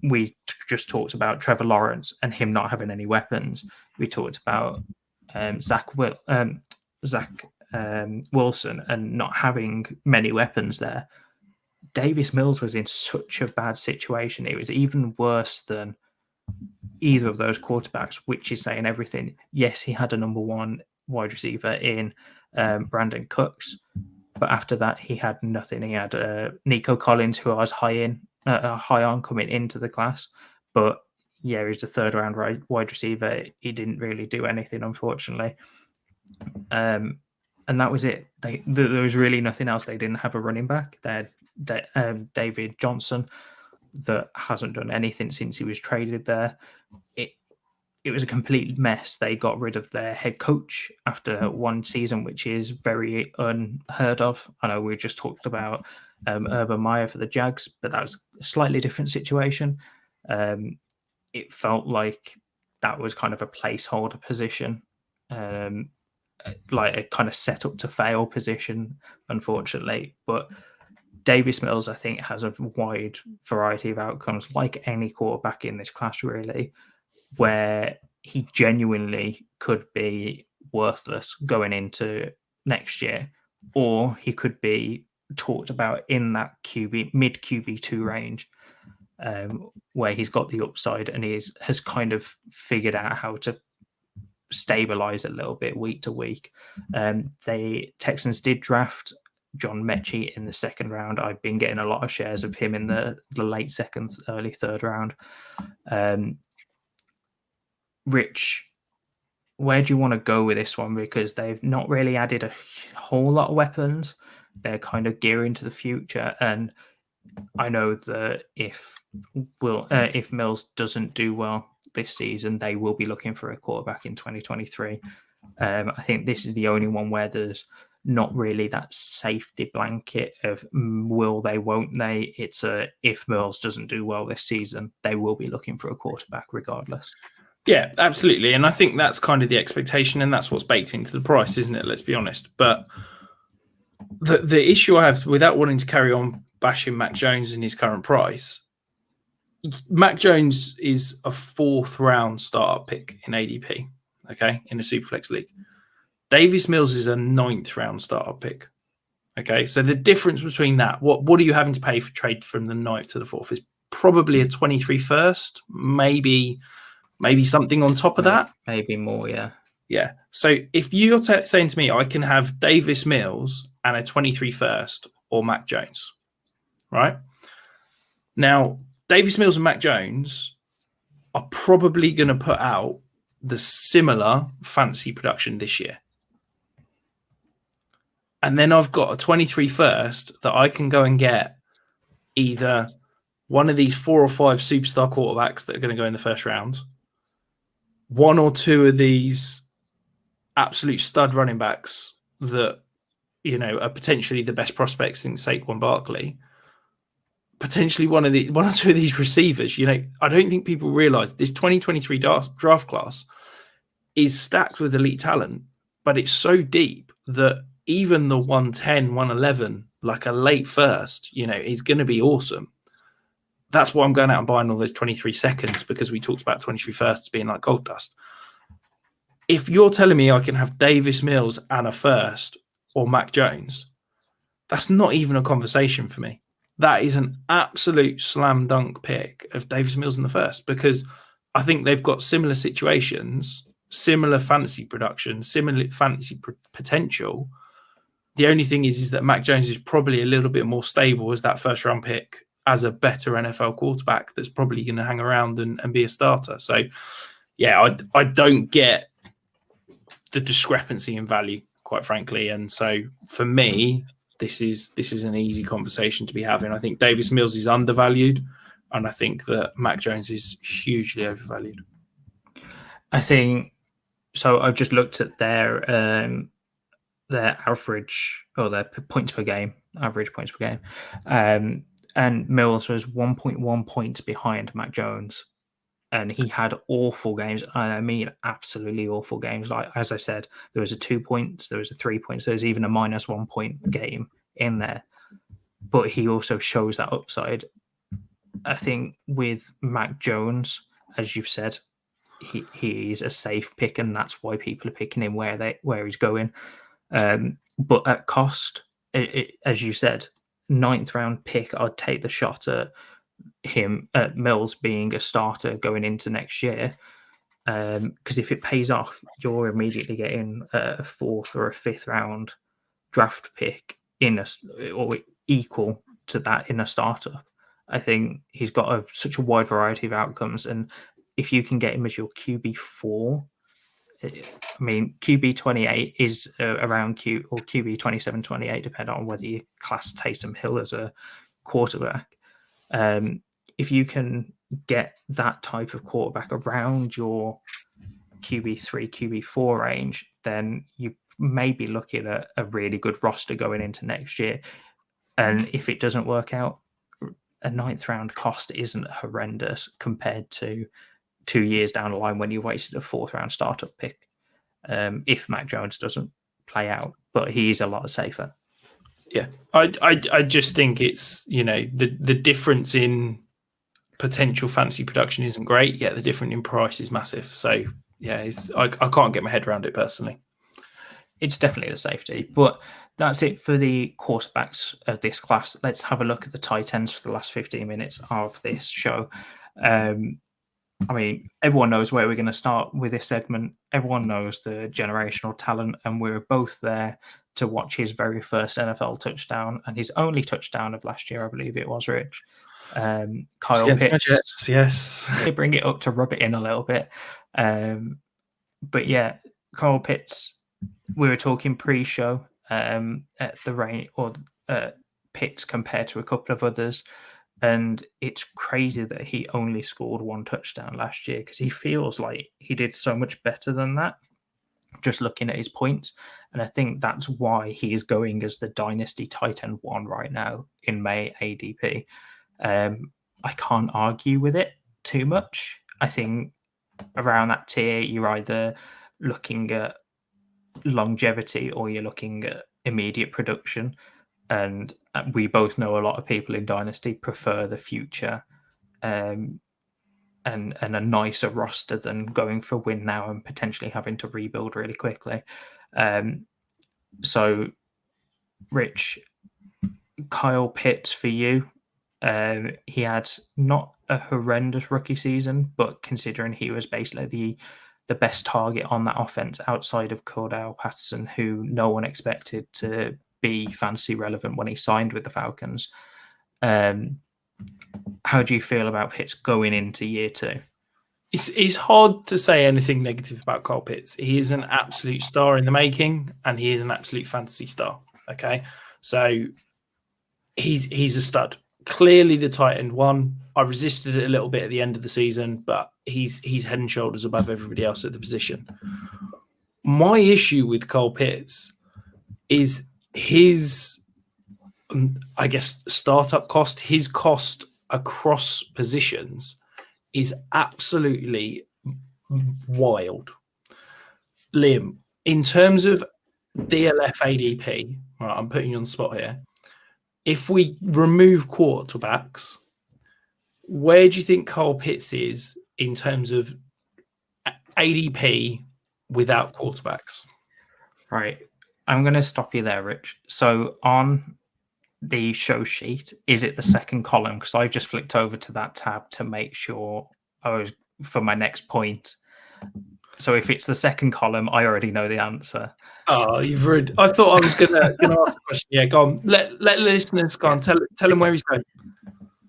S1: we just talked about Trevor Lawrence and him not having any weapons. We talked about Zach Wilson and not having many weapons there. Davis Mills was in such a bad situation. It was even worse than either of those quarterbacks, which is saying everything. Yes, he had a number 1 wide receiver in Brandon Cooks, but after that, he had nothing. He had Nico Collins, who I was high on coming into the class, but yeah, he's a 3rd round wide receiver. He didn't really do anything, unfortunately. And that was it. There was really nothing else. They didn't have a running back. They had David Johnson, that hasn't done anything since he was traded there. It was a complete mess. They got rid of their head coach after one season, which is very unheard of. I know we just talked about Urban Meyer for the Jags, but that was a slightly different situation. It felt like that was kind of a placeholder position, like a kind of set up to fail position, unfortunately. But Davis Mills, I think, has a wide variety of outcomes, like any quarterback in this class, really, where he genuinely could be worthless going into next year, or he could be talked about in that mid QB2 range, where he's got the upside and has kind of figured out how to stabilize a little bit week to week. The Texans did draft John Mechie in the second round. I've been getting a lot of shares of him in the late second, early third round. Rich, where do you want to go with this one? Because they've not really added a whole lot of weapons. They're kind of gearing to the future. And I know that if Mills doesn't do well this season, they will be looking for a quarterback in 2023. I think this is the only one where there's not really that safety blanket of will they, won't they. It's if Mills doesn't do well this season, they will be looking for a quarterback regardless.
S2: Yeah, absolutely. And I think that's kind of the expectation, and that's what's baked into the price, isn't it? Let's be honest. But the issue I have, without wanting to carry on bashing Mac Jones and his current price, Mac Jones is a 4th round startup pick in ADP, okay, in a Superflex league. Davis Mills is a 9th round startup pick. Okay, so the difference between that, what are you having to pay for trade from the 9th to the 4th, is probably a 23 first, maybe something on top of that.
S1: Maybe more, yeah.
S2: Yeah. So if you're saying to me, I can have Davis Mills and a 23 first or Mac Jones, right? Now, Davis Mills and Mac Jones are probably going to put out the similar fantasy production this year. And then I've got a 23 first that I can go and get either one of these 4 or 5 superstar quarterbacks that are going to go in the first round, 1 or 2 of these absolute stud running backs that, you know, are potentially the best prospects since Saquon Barkley, potentially 1 or 2 of these receivers. You know, I don't think people realize this 2023 draft class is stacked with elite talent, but it's so deep that even the 110, 111, like a late first, you know, is going to be awesome. That's why I'm going out and buying all those 23 seconds, because we talked about 23 firsts being like gold dust. If you're telling me I can have Davis Mills and a first or Mac Jones, that's not even a conversation for me. That is an absolute slam dunk pick of Davis Mills in the first, because I think they've got similar situations, similar fantasy production, similar fantasy potential. The only thing is that Mac Jones is probably a little bit more stable as that first round pick, as a better NFL quarterback that's probably going to hang around and be a starter. So, yeah, I don't get the discrepancy in value, quite frankly. And so for me, this is an easy conversation to be having. I think Davis Mills is undervalued, and I think that Mac Jones is hugely overvalued.
S1: I think so. I've just looked at their average, or their points per game, average points per game. And Mills was 1.1 points behind Mac Jones. And he had awful games. I mean, absolutely awful games. Like, as I said, there was a 2 points, there was a 3 points, there's even a -1 point game in there. But he also shows that upside. I think with Mac Jones, as you've said, he's a safe pick, and that's why people are picking him where he's going. But at cost, as you said, 9th round pick, I'd take the shot at him, at Mills being a starter going into next year, because if it pays off, you're immediately getting a 4th or a 5th round draft pick or equal to that in a starter. I think he's got such a wide variety of outcomes, and if you can get him as your QB4, I mean, QB 28 is around or QB 27, 28, depending on whether you class Taysom Hill as a quarterback. if you can get that type of quarterback around your QB3, QB4 range, then you may be looking at a really good roster going into next year. And if it doesn't work out, a 9th round cost isn't horrendous compared to 2 years down the line when you wasted a 4th round startup pick. If Mac Jones doesn't play out, but he's a lot safer.
S2: Yeah, I just think it's, the difference in potential fantasy production isn't great, yet the difference in price is massive. So yeah, I can't get my head around it personally.
S1: It's definitely the safety, but that's it for the quarterbacks of this class. Let's have a look at the tight ends for the last 15 minutes of this show. I mean, everyone knows where we're going to start with this segment. Everyone knows the generational talent, and we're both there to watch his very first NFL touchdown and his only touchdown of last year, I believe it was, Rich. Kyle Pitts.
S2: Yes.
S1: Bring it up to rub it in a little bit. But yeah, Kyle Pitts, we were talking pre-show at the rate or Pitts compared to a couple of others. And it's crazy that he only scored 1 touchdown last year because he feels like he did so much better than that, just looking at his points. And I think that's why he is going as the Dynasty tight end 1 right now in May ADP. I can't argue with it too much. I think around that tier, you're either looking at longevity or you're looking at immediate production. And we both know a lot of people in Dynasty prefer the future and a nicer roster than going for win now and potentially having to rebuild really quickly. So, Rich, Kyle Pitts for you. He had not a horrendous rookie season, but considering he was basically the best target on that offense outside of Cordell Patterson, who no one expected to be fantasy relevant when he signed with the Falcons. How do you feel about Pitts going into year 2?
S2: It's hard to say anything negative about Kyle Pitts. He is an absolute star in the making, and he is an absolute fantasy star. Okay, so he's a stud. Clearly the tight end 1. I resisted it a little bit at the end of the season, but he's head and shoulders above everybody else at the position. My issue with Kyle Pitts is his, I guess, startup cost. His cost across positions is absolutely wild. Liam, in terms of DLF ADP, right, I'm putting you on the spot here. If we remove quarterbacks, where do you think Kyle Pitts is in terms of ADP without quarterbacks?
S1: Right. I'm going to stop you there, Rich. So on the show sheet, is it the second column? Because I've just flicked over to that tab to make sure for my next point. So if it's the second column, I already know the answer.
S2: Oh, you've ruined. I thought I was going to ask the question. Yeah, go on. Let listeners go on. Tell him where he's going.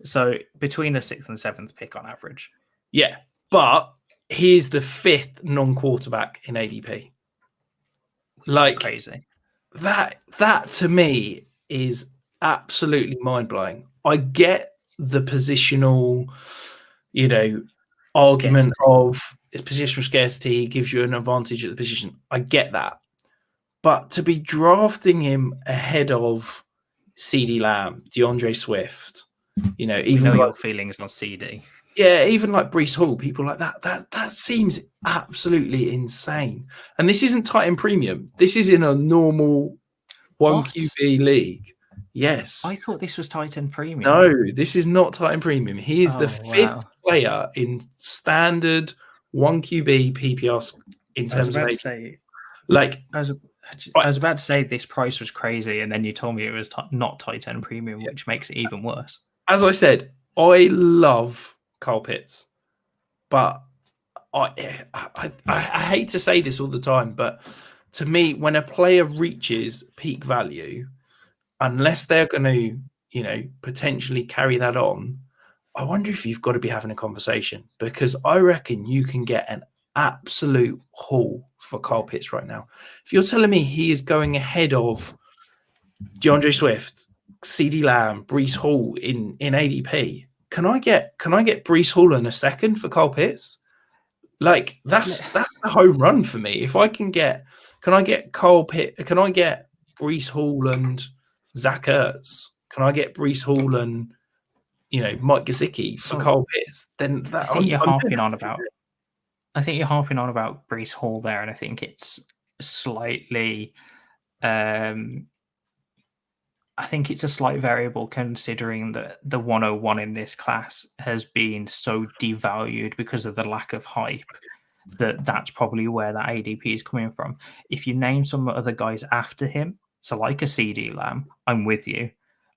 S1: So between the 6th and 7th pick on average.
S2: Yeah, but he's the 5th non-quarterback in ADP.
S1: Like crazy.
S2: That to me is absolutely mind-blowing. I get the positional, argument of it's positional scarcity gives you an advantage at the position. I get that. But to be drafting him ahead of CeeDee Lamb, DeAndre Swift, even
S1: your feelings on CD.
S2: Yeah, even like Breece Hall, people like that seems absolutely insane. And this isn't tight end premium. This is in a normal 1 QB league. Yes.
S1: I thought this was tight end premium.
S2: No, this is not tight end premium. He is the 5th player in standard 1 QB PPR in terms of ADP.
S1: I was about to say this price was crazy, and then you told me it was not tight end premium, which makes it even worse.
S2: As I said, I love Kyle Pitts, but I hate to say this all the time, but to me, when a player reaches peak value, unless they're going to, potentially carry that on, I wonder if you've got to be having a conversation, because I reckon you can get an absolute haul for Kyle Pitts right now. If you're telling me he is going ahead of DeAndre Swift, CeeDee Lamb, Breece Hall in ADP, can I get Breece Hall in a second for Kyle Pitts? Like that's a home run for me. If I can get Kyle Pitt, can I get Breece Hall and Zach Ertz? Can I get Breece Hall and Mike Gesicki for Kyle Pitts? Then that,
S1: I think you're harping on about. I think you're harping on about Breece Hall there, and I think it's slightly. I think it's a slight variable considering that the 101 in this class has been so devalued because of the lack of hype. That's probably where that ADP is coming from. If you name some other guys after him, so like a CD Lamb, I'm with you.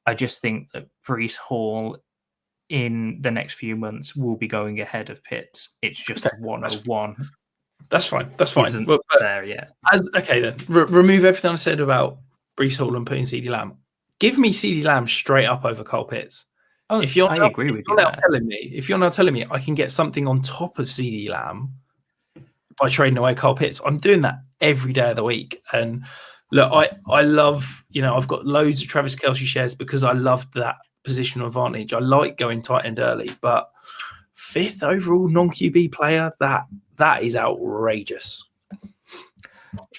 S1: I just think that Breece Hall in the next few months will be going ahead of Pitts. It's just
S2: Okay,
S1: 101.
S2: That's fine. That's fine.
S1: Isn't
S2: but
S1: there yet.
S2: Okay, then. Remove everything I said about Breece Hall and putting CD Lamb. Give me CD Lamb straight up over Kyle Pitts.
S1: Oh, I agree with you.
S2: If you're now telling me I can get something on top of CD Lamb by trading away Kyle Pitts, I'm doing that every day of the week. And look, I love, I've got loads of Travis Kelce shares because I loved that positional advantage. I like going tight end early, but 5th overall non-QB player, that is outrageous.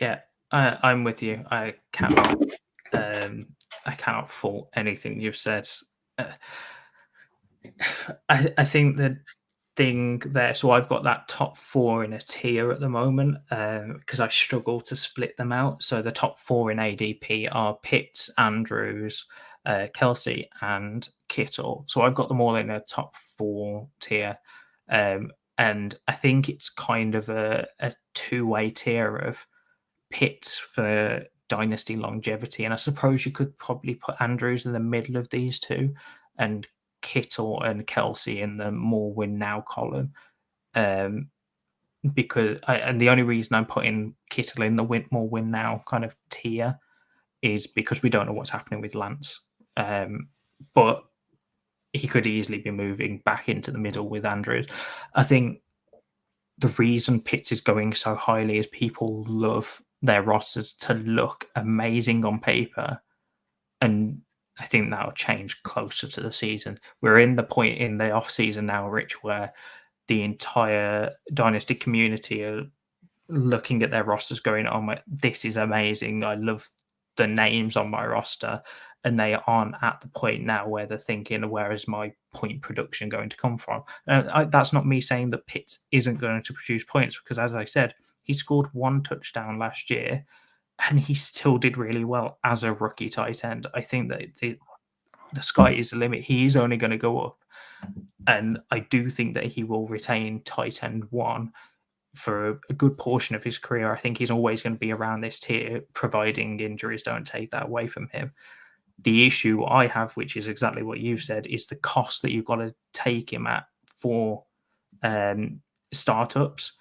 S1: Yeah, I'm with you. I cannot fault anything you've said. I think the thing there, so I've got that top 4 in a tier at the moment because I struggle to split them out. So the top 4 in ADP are Pitts, Andrews, Kelce, and Kittle. So I've got them all in a top 4 tier. And I think it's kind of a two-way tier of Pitts for Dynasty longevity. And I suppose you could probably put Andrews in the middle of these two and Kittle and Kelce in the more win now column. Because and the only reason I'm putting Kittle in the more win now kind of tier is because we don't know what's happening with Lance. But he could easily be moving back into the middle with Andrews. I think the reason Pitts is going so highly is people love their rosters to look amazing on paper. And I think that'll change closer to the season. We're in the point in the off season now, Rich, where the entire Dynasty community are looking at their rosters going, oh, this is amazing. I love the names on my roster. And they aren't at the point now where they're thinking, where is my point production going to come from? That's not me saying that Pitts isn't going to produce points, because as I said, he scored 1 touchdown last year and he still did really well as a rookie tight end. I think that the sky is the limit. He is only going to go up. And I do think that he will retain tight end 1 for a good portion of his career. I think he's always going to be around this tier, providing injuries don't take that away from him. The issue I have, which is exactly what you've said, is the cost that you've got to take him at for startups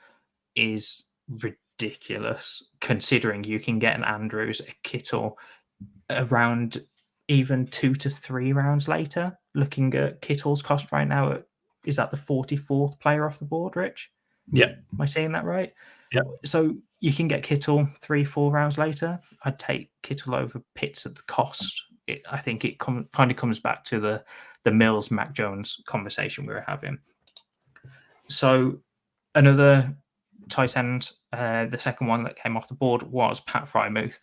S1: is ridiculous, considering you can get an Andrews, a Kittle around even 2 to 3 rounds later. Looking at Kittle's cost right now, is that the 44th player off the board, Rich?
S2: Yeah.
S1: Am I saying that right?
S2: Yeah.
S1: So you can get Kittle 3-4 rounds later. I'd take Kittle over Pitts at the cost. I think it kind of comes back to the Mills Mac Jones conversation we were having. So another tight end, the second one that came off the board was Pat Freiermuth.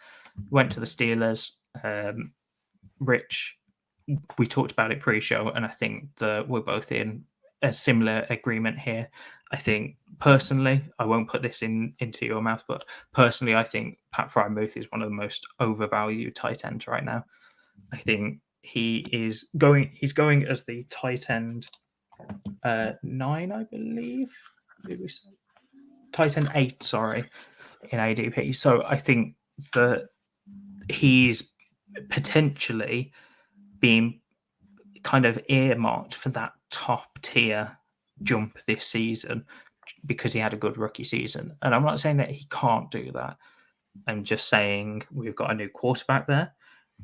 S1: Went to the Steelers. Rich, we talked about it pre-show, and I think that we're both in a similar agreement here. I think personally, I won't put this into your mouth, but personally, I think Pat Freiermuth is one of the most overvalued tight ends right now. I think he's going as the tight end 9, I believe. Did we say? Tight end 8, sorry, in ADP. So I think that he's potentially being kind of earmarked for that top tier jump this season because he had a good rookie season. And I'm not saying that he can't do that. I'm just saying we've got a new quarterback there.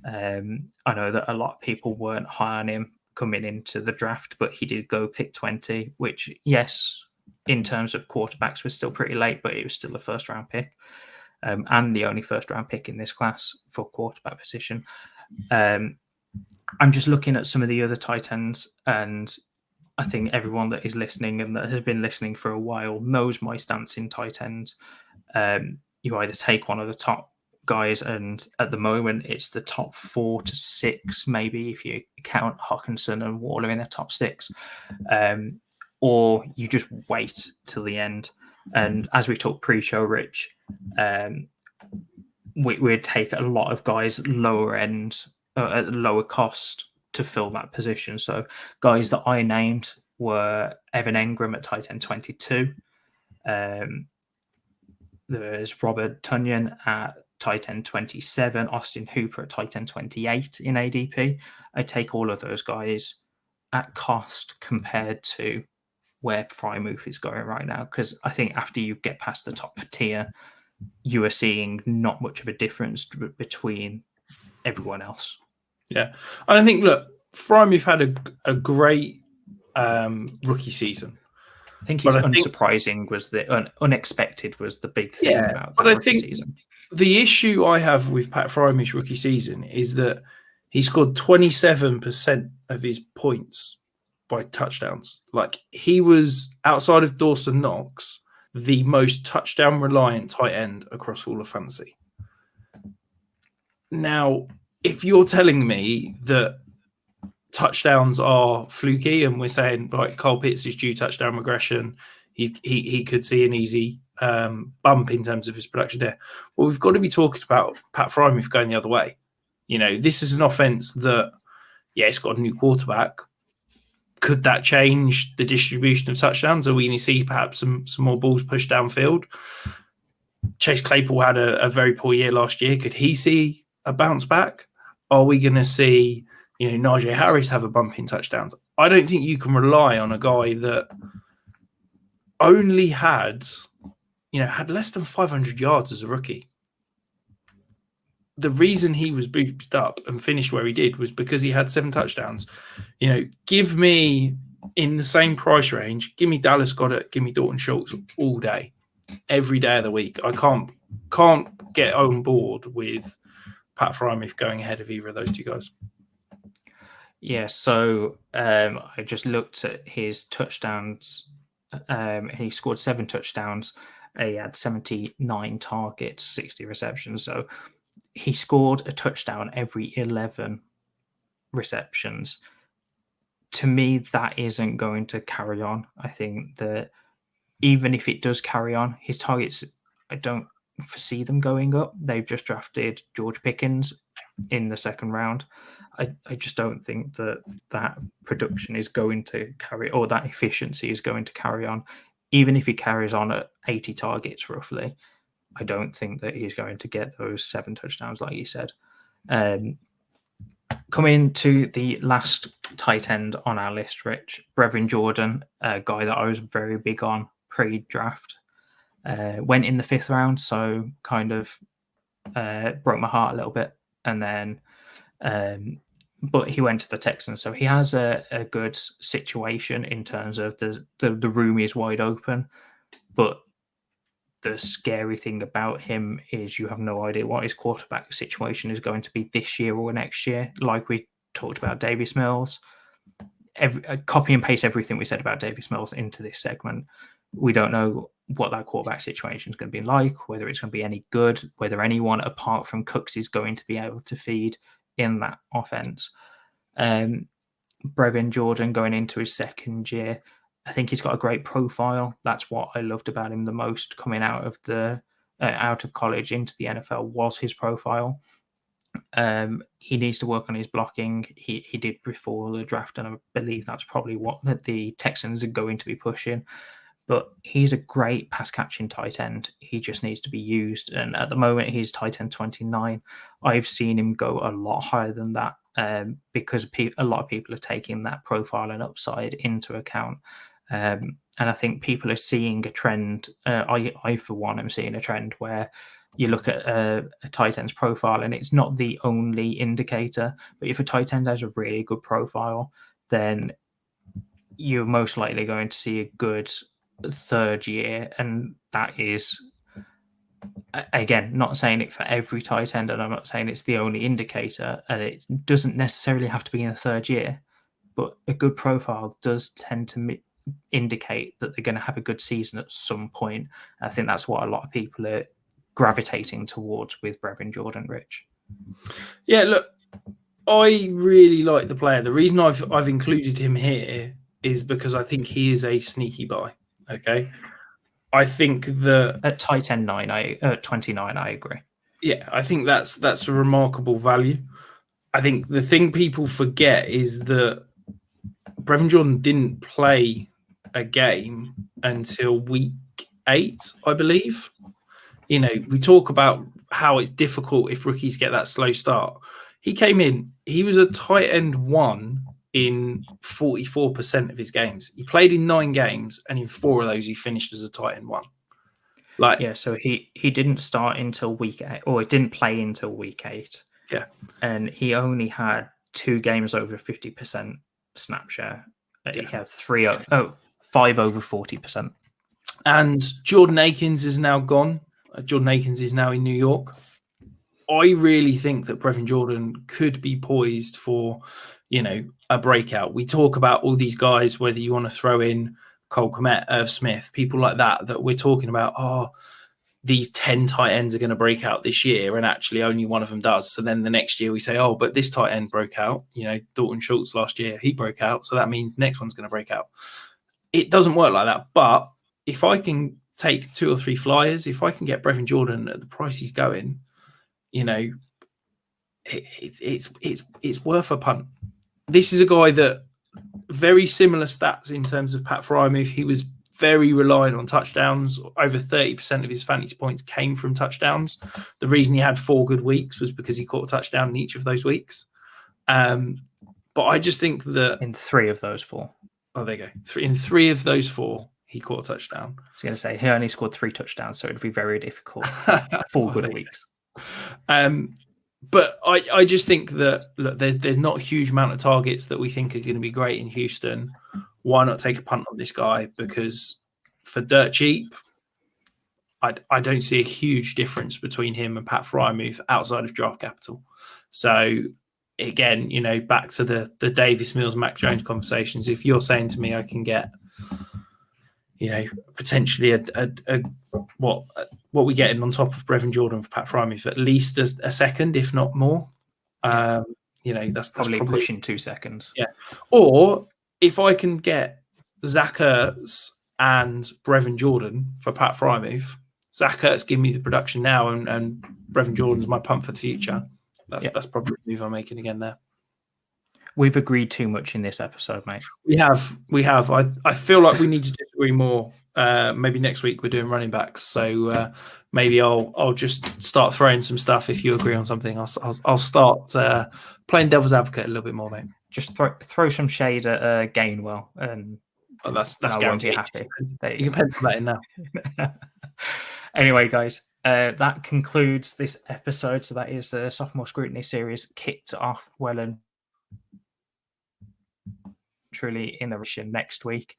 S1: I know that a lot of people weren't high on him coming into the draft, but he did go pick 20, which, yes, in terms of quarterbacks was still pretty late, but it was still a first round pick. And the only first round pick in this class for quarterback position. I'm just looking at some of the other tight ends, and I think everyone that is listening and that has been listening for a while knows my stance in tight ends. You either take one of the top guys, and at the moment it's the top 4 to 6, maybe if you count Hawkinson and Waller in the top 6, or you just wait till the end. And as we talked pre-show, Rich, we'd take a lot of guys lower end at lower cost to fill that position. So guys that I named were Evan Engram at tight end 22. There's Robert Tunyon at tight end 27, Austin Hooper at tight end 28 in ADP. I take all of those guys at cost compared to where Frymouth is going right now, because I think after you get past the top tier, you are seeing not much of a difference between everyone else.
S2: Yeah. And I think, look, Frymouth had a great rookie season.
S1: I think it's unsurprising was the unexpected was the big thing about the rookie season.
S2: The issue I have with Pat Frymouth's rookie season is that he scored 27% of his points by touchdowns. Like, he was, outside of Dawson Knox, the most touchdown reliant tight end across all of fantasy. Now, if you're telling me that touchdowns are fluky and we're saying, right, Kyle Pitts is due touchdown regression, he could see an easy bump in terms of his production there. Well, we've got to be talking about Pat Frymouth going the other way. You know, this is an offense that, yeah, it's got a new quarterback. Could that change the distribution of touchdowns? Are we going to see perhaps some more balls pushed downfield? Chase Claypool had a very poor year last year. Could he see a bounce back? Are we going to see, Najee Harris have a bump in touchdowns? I don't think you can rely on a guy that only had less than 500 yards as a rookie. The reason he was boosted up and finished where he did was because he had 7 touchdowns. Give me, in the same price range, give me Dallas Goedert, give me Dalton Schultz all day, every day of the week. I can't get on board with Pat Frymouth going ahead of either of those two guys.
S1: Yeah, so I just looked at his touchdowns. He scored 7 touchdowns. He had 79 targets, 60 receptions. So he scored a touchdown every 11 receptions. To me, that isn't going to carry on. I think that even if it does carry on, his targets, I don't foresee them going up. They've just drafted George Pickens in the second round. I just don't think that production is going to carry, or that efficiency is going to carry on. Even if he carries on at 80 targets roughly, I don't think that he's going to get those 7 touchdowns like you said. Coming to the last tight end on our list, Rich, Brevin Jordan, a guy that I was very big on pre-draft, went in the 5th round, so kind of broke my heart a little bit. And then, but he went to the Texans, so he has a good situation in terms of the room is wide open, but the scary thing about him is you have no idea what his quarterback situation is going to be this year or next year. Like we talked about Davis Mills, copy and paste everything we said about Davis Mills into this segment. We don't know what that quarterback situation is going to be like, whether it's going to be any good, whether anyone apart from Cooks is going to be able to feed in that offense. Brevin Jordan going into his 2nd year, I think he's got a great profile. That's what I loved about him the most coming out of out of college into the NFL was his profile. He needs to work on his blocking. He did before the draft, and I believe that's probably what the Texans are going to be pushing. But he's a great pass catching tight end. He just needs to be used. And at the moment, he's tight end 29. I've seen him go a lot higher than that because a lot of people are taking that profile and upside into account. And I think people are seeing a trend. I, for one, am seeing a trend where you look at a tight end's profile and it's not the only indicator. But if a tight end has a really good profile, then you're most likely going to see a good 3rd year. And that is, again, not saying it for every tight end, and I'm not saying it's the only indicator, and it doesn't necessarily have to be in the 3rd year. but a good profile does tend to indicate that they're going to have a good season at some point. I think that's what a lot of people are gravitating towards with Brevin Jordan, Rich.
S2: Yeah, look, I really like the player. The reason I've included him here is because I think he is a sneaky buy. Okay, I think that
S1: at tight end 29, I agree.
S2: Yeah, I think that's a remarkable value. I think the thing people forget is that Brevin Jordan didn't play a game until week 8, I believe. We talk about how it's difficult if rookies get that slow start. He came in, he was a tight end 1 in 44% of his games. He played in 9 games, and in 4 of those, he finished as a tight end 1.
S1: So he didn't start until week 8, or didn't play until week 8.
S2: Yeah.
S1: And he only had 2 games over 50% snap share. He had 5 over 40%.
S2: And Jordan Akins is now gone. Jordan Akins is now in New York. I really think that Brevin Jordan could be poised for, a breakout. We talk about all these guys, whether you want to throw in Cole Kmet, Irv Smith, people like that we're talking about, these 10 tight ends are going to break out this year, and actually only one of them does. So then the next year we say, but this tight end broke out. Dalton Schultz last year, he broke out. So that means the next one's going to break out. It doesn't work like that. But if I can take 2 or 3 flyers, if I can get Brevin Jordan at the price he's going, it's worth a punt. This is a guy that very similar stats in terms of Pat Freiermuth. He was very reliant on touchdowns. Over 30% of his fantasy points came from touchdowns. The reason he had 4 good weeks was because he caught a touchdown in each of those weeks. But I just think that
S1: in 3 of those 4.
S2: Oh, there you go. In 3 of those 4, he caught a touchdown.
S1: I was going to say he only scored 3 touchdowns, so it'd be very difficult. 4 good weeks.
S2: But I just think that, look, there's not a huge amount of targets that we think are going to be great in Houston. Why not take a punt on this guy? Because for dirt cheap, I don't see a huge difference between him and Pat Freiermuth outside of draft capital. So again, back to the Davis Mills, Mac Jones conversations. If you're saying to me I can get, potentially what we getting on top of Brevin Jordan for Pat Freiermuth, at least a second, if not more. That's
S1: probably pushing 2 seconds.
S2: Yeah. Or if I can get Zach Ertz and Brevin Jordan for Pat Freiermuth, Zach Ertz give me the production now, and Brevin Jordan's my punt for the future. That's probably the move I'm making again there.
S1: We've agreed too much in this episode, mate.
S2: We have. I feel like we need to disagree more. Maybe next week we're doing running backs, so maybe I'll just start throwing some stuff. If you agree on something, I'll start playing devil's advocate a little bit more, mate.
S1: Just throw some shade at Gainwell, and
S2: that's guaranteed.
S1: Happy.
S2: You can pencil that in now.
S1: Anyway, guys, that concludes this episode. So that is the Sophomore Scrutiny series kicked off well and truly in the mission next week.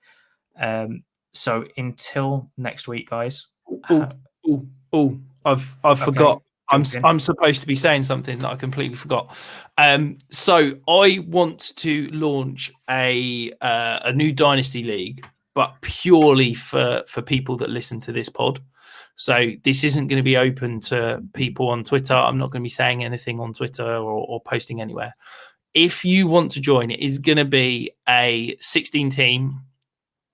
S1: So until next week, guys.
S2: I've forgot. I'm supposed to be saying something that I completely forgot. So I want to launch a new Dynasty league, but purely for people that listen to this pod. So this isn't going to be open to people on Twitter. I'm not going to be saying anything on Twitter or posting anywhere. If you want to join, it is going to be a 16-team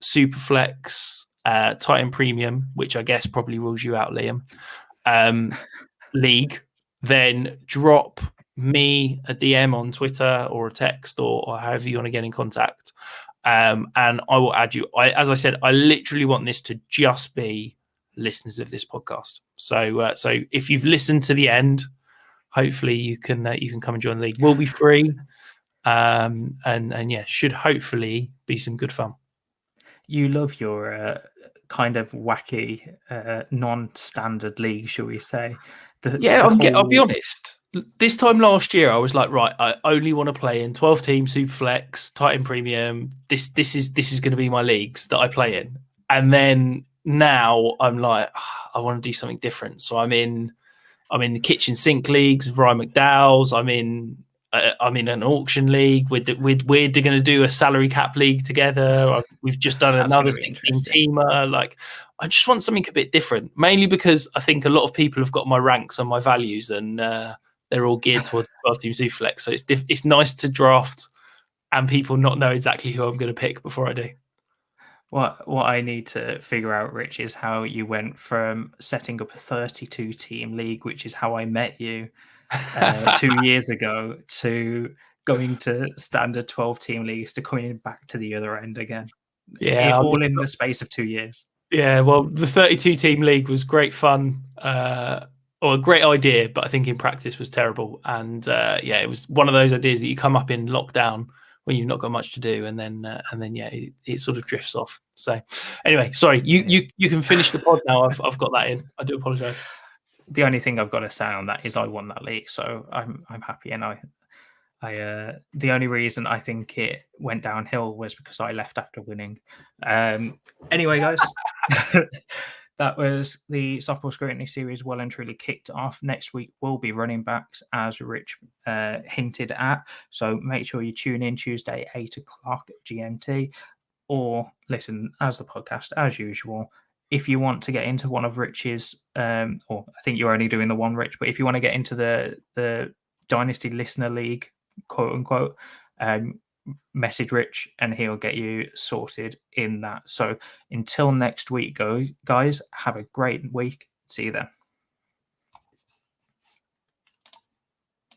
S2: Superflex Titan Premium, which I guess probably rules you out, Liam, league. Then drop me a DM on Twitter or a text or however you want to get in contact, and I will add you. As I said, I literally want this to just be listeners of this podcast. So if you've listened to the end, hopefully you can come and join the league. We'll be free, and yeah, should hopefully be some good fun.
S1: You love your kind of wacky, non-standard league, shall we say?
S2: I'll be honest. This time last year, I was like, right, I only want to play in 12-team Superflex, Titan Premium. This is going to be my leagues that I play in, and then now I'm like, I want to do something different. So I'm in the kitchen sink leagues, Ryan McDowell's. I'm in I'm in an auction league. We're going to do a salary cap league together. We've just done another 16-teamer. Like, I just want something a bit different, mainly because I think a lot of people have got my ranks on my values, and they're all geared towards 12-team Superflex. So it's nice to draft and people not know exactly who I'm going to pick before I do.
S1: What I need to figure out, Rich, is how you went from setting up a 32-team league, which is how I met you 2 years ago, to going to standard 12-team leagues to coming back to the other end again.
S2: Yeah,
S1: all in the space of 2 years.
S2: Yeah, well, the 32-team league was great fun, or a great idea, but I think in practice was terrible. And yeah, it was one of those ideas that you come up in lockdown when you've not got much to do, and then yeah, it sort of drifts off. So anyway, sorry, you can finish the pod now. I've got that in. I do apologise.
S1: The only thing I've got to say on that is I won that league, so I'm happy, and I the only reason I think it went downhill was because I left after winning. Anyway, guys, that was the Sophomore Scrutiny series well and truly kicked off. Next week will be running backs, as Rich hinted at. So make sure you tune in Tuesday, 8 o'clock GMT, or listen as the podcast as usual. If you want to get into one of Rich's, or I think you're only doing the one, Rich, but if you want to get into the Dynasty Listener League, quote unquote, message Rich and he'll get you sorted in that. So until next week, guys, have a great week. See you then.